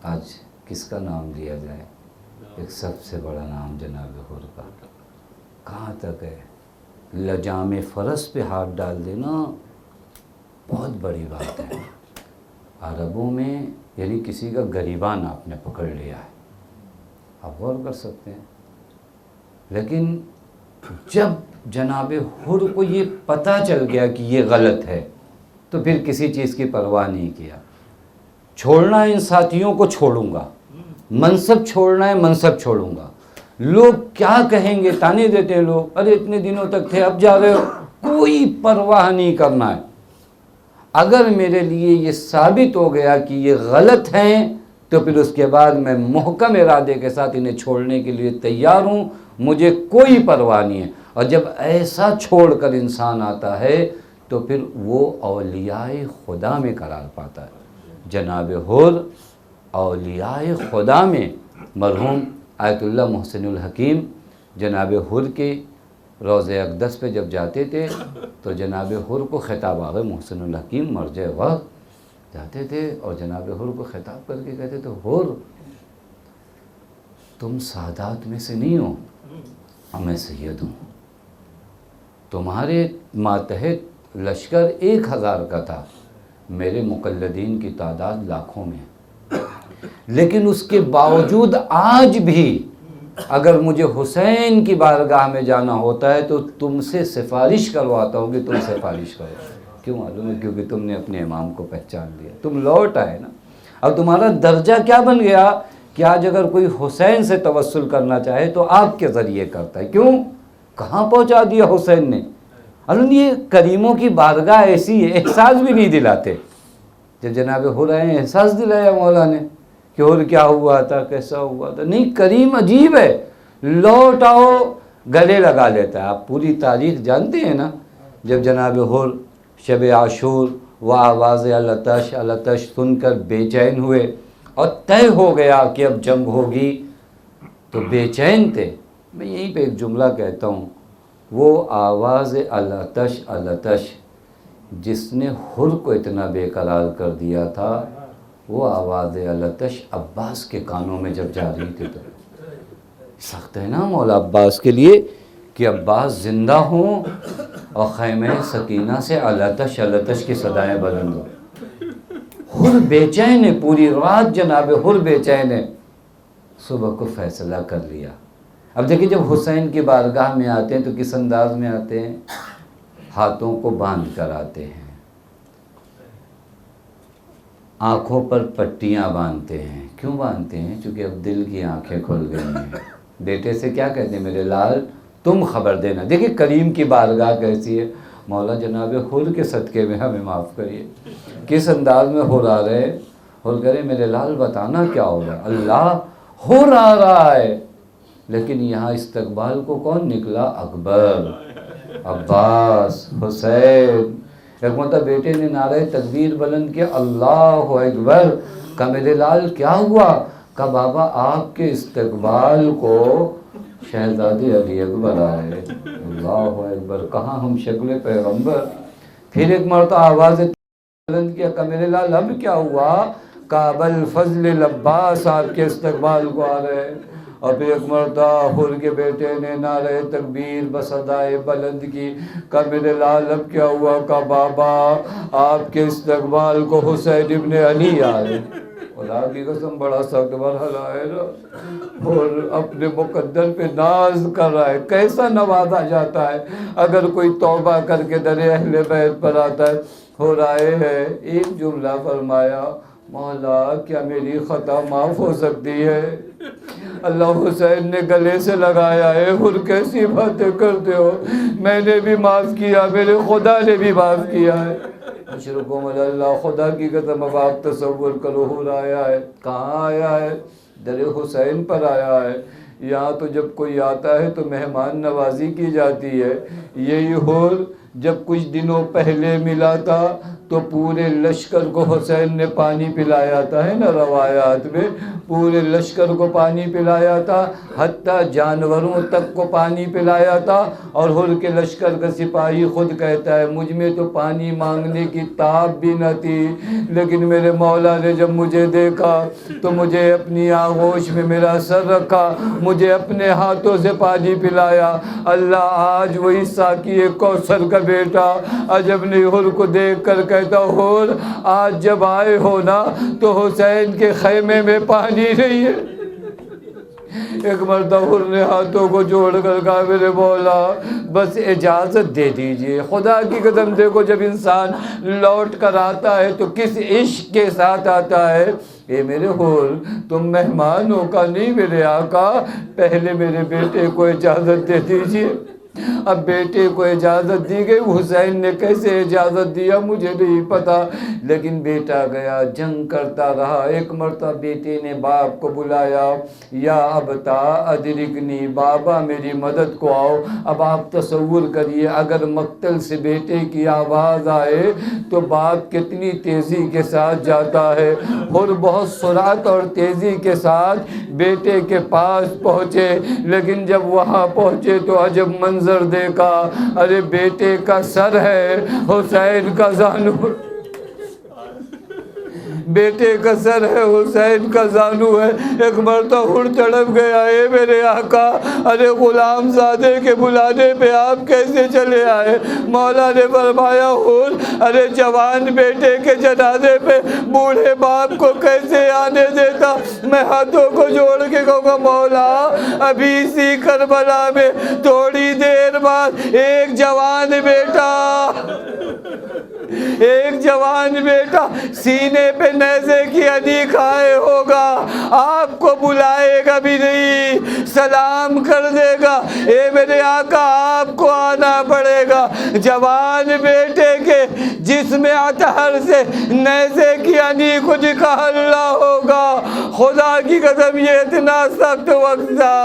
آج کس کا نام لیا جائے؟ ایک سب سے بڑا نام جناب حر کا، کہاں تک ہے؟ لجام فرس پہ ہاتھ ڈال دینا بہت بڑی بات ہے۔ عربوں میں یعنی کسی کا گریبان آپ نے پکڑ لیا ہے، آپ غور کر سکتے ہیں۔ لیکن جب جناب حر کو یہ پتہ چل گیا کہ یہ غلط ہے تو پھر کسی چیز کی پرواہ نہیں کیا۔ چھوڑنا ہے ان ساتھیوں کو چھوڑوں گا، منصب چھوڑنا ہے منصب چھوڑوں گا، لوگ کیا کہیں گے، تانے دیتے ہیں لوگ، ارے اتنے دنوں تک تھے اب جا رہے ہو، کوئی پرواہ نہیں کرنا ہے۔ اگر میرے لیے یہ ثابت ہو گیا کہ یہ غلط ہیں تو پھر اس کے بعد میں محکم ارادے کے ساتھ انہیں چھوڑنے کے لیے تیار ہوں، مجھے کوئی پرواہ نہیں ہے۔ اور جب ایسا چھوڑ کر انسان آتا ہے تو پھر وہ اولیاء خدا میں قرار پاتا ہے۔ جناب حر اولیاء خدا میں، مرحوم آیت اللہ محسن الحکیم جناب حر کے روضہ اقدس پہ جب جاتے تھے تو جناب حر کو خطاب، آغا محسن الحکیم مرجع وقت جاتے تھے اور جناب حر کو خطاب کر کے کہتے تھے، حر تم سادات میں سے نہیں ہو، میں سید ہوں، تمہارے ماتحت لشکر 1000 کا تھا، میرے مقلدین کی تعداد لاکھوں میں، لیکن اس کے باوجود آج بھی اگر مجھے حسین کی بارگاہ میں جانا ہوتا ہے تو تم سے سفارش کرواتا ہوں کہ تم سفارش کرو۔ کیوں معلوم ہے؟ کیونکہ تم نے اپنے امام کو پہچان لیا، تم لوٹ آئے نا۔ اب تمہارا درجہ کیا بن گیا کہ آج اگر کوئی حسین سے توسل کرنا چاہے تو آپ کے ذریعے کرتا ہے۔ کیوں؟ کہاں پہنچا دیا حسین نے۔ اللہ یہ کریموں کی بارگاہ ایسی ہے، احساس بھی نہیں دلاتے۔ جب جناب حر آئے احساس دلایا مولا نے کہ اور کیا ہوا تھا، کیسا ہوا تھا؟ نہیں، کریم عجیب ہے، لوٹ آؤ گلے لگا لیتا ہے۔ آپ پوری تاریخ جانتے ہیں نا، جب جناب حر شب عاشور و آواز العطش العطش سن کر بے چین ہوئے اور طے ہو گیا کہ اب جنگ ہوگی تو بے چین تھے۔ میں یہیں پہ ایک جملہ کہتا ہوں، وہ آواز العطش العطش جس نے حر کو اتنا بے قرار کر دیا تھا، وہ آواز العطش عباس کے کانوں میں جب جا رہی تھی تو سخت ہے نا مولا عباس کے لیے کہ عباس زندہ ہوں اور خیمہ سکینہ سے العطش العطش کی صدائیں بلند ہوں۔ حر بے چین ہے، پوری رات جناب حر بے چین ہے، صبح کو فیصلہ کر لیا۔ اب دیکھیں جب حسین کی بارگاہ میں آتے ہیں تو کس انداز میں آتے ہیں؟ ہاتھوں کو باندھ کر آتے ہیں، آنکھوں پر پٹیاں باندھتے ہیں۔ کیوں باندھتے ہیں؟ چونکہ اب دل کی آنکھیں کھل گئی ہیں۔ بیٹے سے کیا کہتے ہیں؟ میرے لال تم خبر دینا۔ دیکھیں کریم کی بارگاہ کیسی ہے۔ مولا جناب حر کے صدقے میں ہمیں معاف کریے، کس انداز میں حر آ رہے، حر کرے میرے لال بتانا کیا ہو رہا ہے۔ اللہ حر آ رہا ہے، لیکن یہاں استقبال کو کون نکلا؟ اکبر، عباس، حسین۔ ایک مرتبہ بیٹے نے نعرہ تکبیر بلند کیا، اللہ اکبر۔ کہا میرے لال کیا ہوا؟ کہا بابا آپ کے استقبال کو شہزادے علی اکبر آئے۔ اللہ اکبر، کہاں ہم شکل پیغمبر۔ پھر ایک مرتبہ آواز بلند کیا، کہا میرے لال اب کیا ہوا؟ کہا ابوالفضل العباس آپ کے استقبال کو آ رہے۔ اور پھر ایک مرتبہ حر کے بیٹے نے نعرہ تکبیر بصدائے بلند کی، کہا میرے لال اب کیا ہوا؟ کہا بابا آپ کے استقبال کو حسین ابن علی آئے۔ خدا کی قسم بڑا سخت مرحلہ ہے نا، اور اپنے مقدر پہ ناز کر رہا ہے۔ کیسا نوازا جاتا ہے اگر کوئی توبہ کر کے در اہل بیت پر آتا ہے۔ ہو رہے ہیں ایک جملہ فرمایا، مولا کیا میری خطا معاف ہو سکتی ہے؟ اللہ حسین نے گلے سے لگایا ہے، حر کیسی باتیں کرتے ہو، میں نے بھی معاف کیا، میرے خدا نے بھی معاف کیا ہے۔ اشرکم اللہ، خدا کی قسم اب آپ تصور کرو، حر آیا ہے، کہاں آیا ہے؟ در حسین پر آیا ہے۔ یہاں تو جب کوئی آتا ہے تو مہمان نوازی کی جاتی ہے۔ یہی حر جب کچھ دنوں پہلے ملا تھا تو پورے لشکر کو حسین نے پانی پلایا تھا، ہے نا روایات میں، پورے لشکر کو پانی پلایا تھا، حتیٰ جانوروں تک کو پانی پلایا تھا۔ اور حر کے لشکر کا سپاہی خود کہتا ہے مجھ میں تو پانی مانگنے کی تاب بھی نہ تھی، لیکن میرے مولا نے جب مجھے دیکھا تو مجھے اپنی آغوش میں میرا سر رکھا، مجھے اپنے ہاتھوں سے پانی پلایا۔ اللہ آج وہی ساقی کوثر کا بیٹا عجب نے حر کو دیکھ کر کہتا، حر آج جب آئے ہو نا تو حسین کے خیمے میں پانی نہیں ہے۔ ایک مرتبہ حر نے ہاتھوں کو جوڑ کر کہا میرے مولا بس اجازت دے دیجئے۔ خدا کی قسم دیکھو جب انسان لوٹ کر آتا ہے تو کس عشق کے ساتھ آتا ہے۔ اے میرے حر تم مہمان ہو کا نہیں میرے آقا، پہلے میرے بیٹے کو اجازت دے دیجئے۔ اب بیٹے کو اجازت دی گئی، حسین نے کیسے اجازت دیا مجھے نہیں پتا، لیکن بیٹا گیا جنگ کرتا رہا۔ ایک مرتبہ بیٹے نے باپ کو بلایا، یا ابتا ادرکنی، بابا میری مدد کو آؤ۔ اب آپ تصور کریے اگر مقتل سے بیٹے کی آواز آئے تو باپ کتنی تیزی کے ساتھ جاتا ہے، اور بہت سرعت اور تیزی کے ساتھ بیٹے کے پاس پہنچے۔ لیکن جب وہاں پہنچے تو عجب منظر دیکھا، ارے بیٹے کا سر ہے، حسین کا زانو، بیٹے کا سر ہے، حسین کا زانو ہے۔ ایک مرتبہ تڑپ گیا، اے میرے آقا، ارے غلام زادے کے بلانے پہ آپ کیسے چلے آئے؟ مولا نے فرمایا ارے جوان بیٹے کے جنازے پہ بوڑھے باپ کو کیسے آنے دیتا؟ میں ہاتھوں کو جوڑ کے کہوں گا مولا، ابھی اسی کربلا میں تھوڑی دیر بعد ایک جوان بیٹا سینے پہ نیزے کی انی کھائے ہوگا، آپ کو بلائے گا بھی نہیں، سلام کر دے گا، اے میرے آقا آپ کو آنا پڑے گا۔ جوان بیٹے کے جسم اطہر سے نیزے کی انی کو نکالنا ہوگا۔ خدا کی قسم یہ اتنا سخت وقت تھا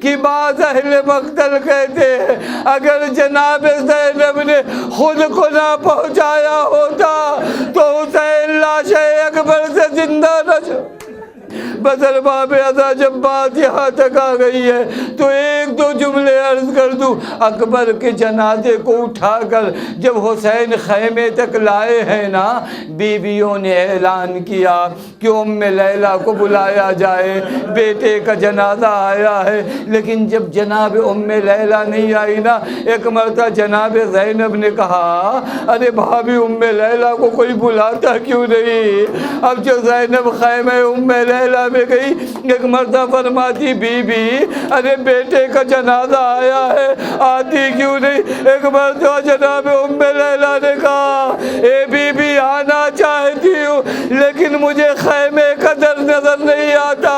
کہ بعض اہل مقتل کہتے ہیں اگر جناب زینب نے خود کو نہ پہنچایا ہوتا تو حسین لاش اکبر سے زندہ نہ بسر باب ازا جب بات یہاں تک آ گئی ہے تو ایک دو جملے عرض کر دوں۔ اکبر کے جنازے کو اٹھا کر جب حسین خیمے تک لائے ہیں نا، بیویوں نے اعلان کیا کہ ام لیلہ کو بلایا جائے، بیٹے کا جنازہ آیا ہے۔ لیکن جب جناب ام لیلہ نہیں آئی نا، ایک مرتبہ جناب زینب نے کہا ارے بھابی ام لیلہ کو کوئی بلاتا کیوں نہیں؟ اب جو زینب خیمہ ام لیلہ میں گئی، ایک مرتبہ فرماتی بی بی ارے بیٹے کا جنازہ آیا ہے، آتی کیوں نہیں؟ ایک مرتبہ جناب ام لیلہ نے کہا اے بی بی آنا چاہتی ہوں لیکن مجھے خیمے کا در نظر نہیں آتا۔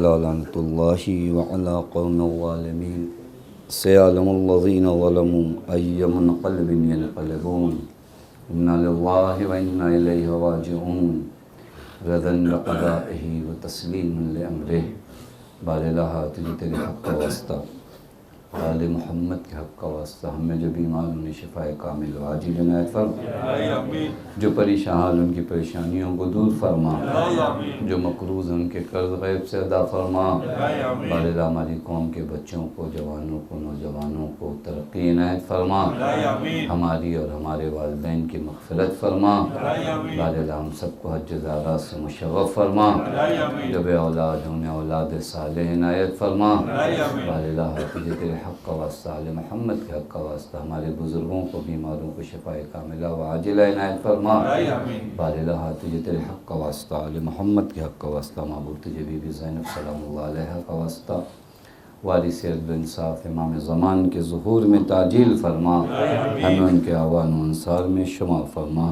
لعنت اللہ وعلی قوم الظالمین سیعلم الذین ظلموا ای منقلب ینقلبون انا للہ وانا الیہ راجعون رضا بقضائہ وتسلیم لامرہ۔ بار الہ تجھے تیرے حق کا واسطہ، آل محمد کے حق کا واسطہ، ہمیں جو بیمار انہیں شفاء کامل و عاجل عنایت فرما، جو پریشان ان کی پریشانیوں کو دور فرما، جو مقروض ان کے قرض غیب سے ادا فرما۔ بار الہ ہماری قوم کے بچوں کو، جوانوں کو، نوجوانوں کو ترقی عنایت فرما، ہماری اور ہمارے والدین کی مغفرت فرما۔ بار الہ ہم سب کو حج زیارات سے مشرف فرما، جو بے اولاد انہیں اولاد صالح عنایت فرما۔ بار الہ تجھے تیرے حق کا واسطہ، آل محمد کے حق کا واسطہ، ہمارے بزرگوں کو، بیماروں کو شفاء کاملہ و عاجلہ عنایت فرما۔ بار الہ تجھے تیرے حق کا واسطہ، آل محمد کے حق کا واسطہ، معبود تجھے بی بی زینب سلام اللہ علیہ کا واسطہ، وارث عدل انصاف امام زمان کے ظہور میں تعجیل فرما، ہمیں ان کے اعوان و انصار میں شمار فرما۔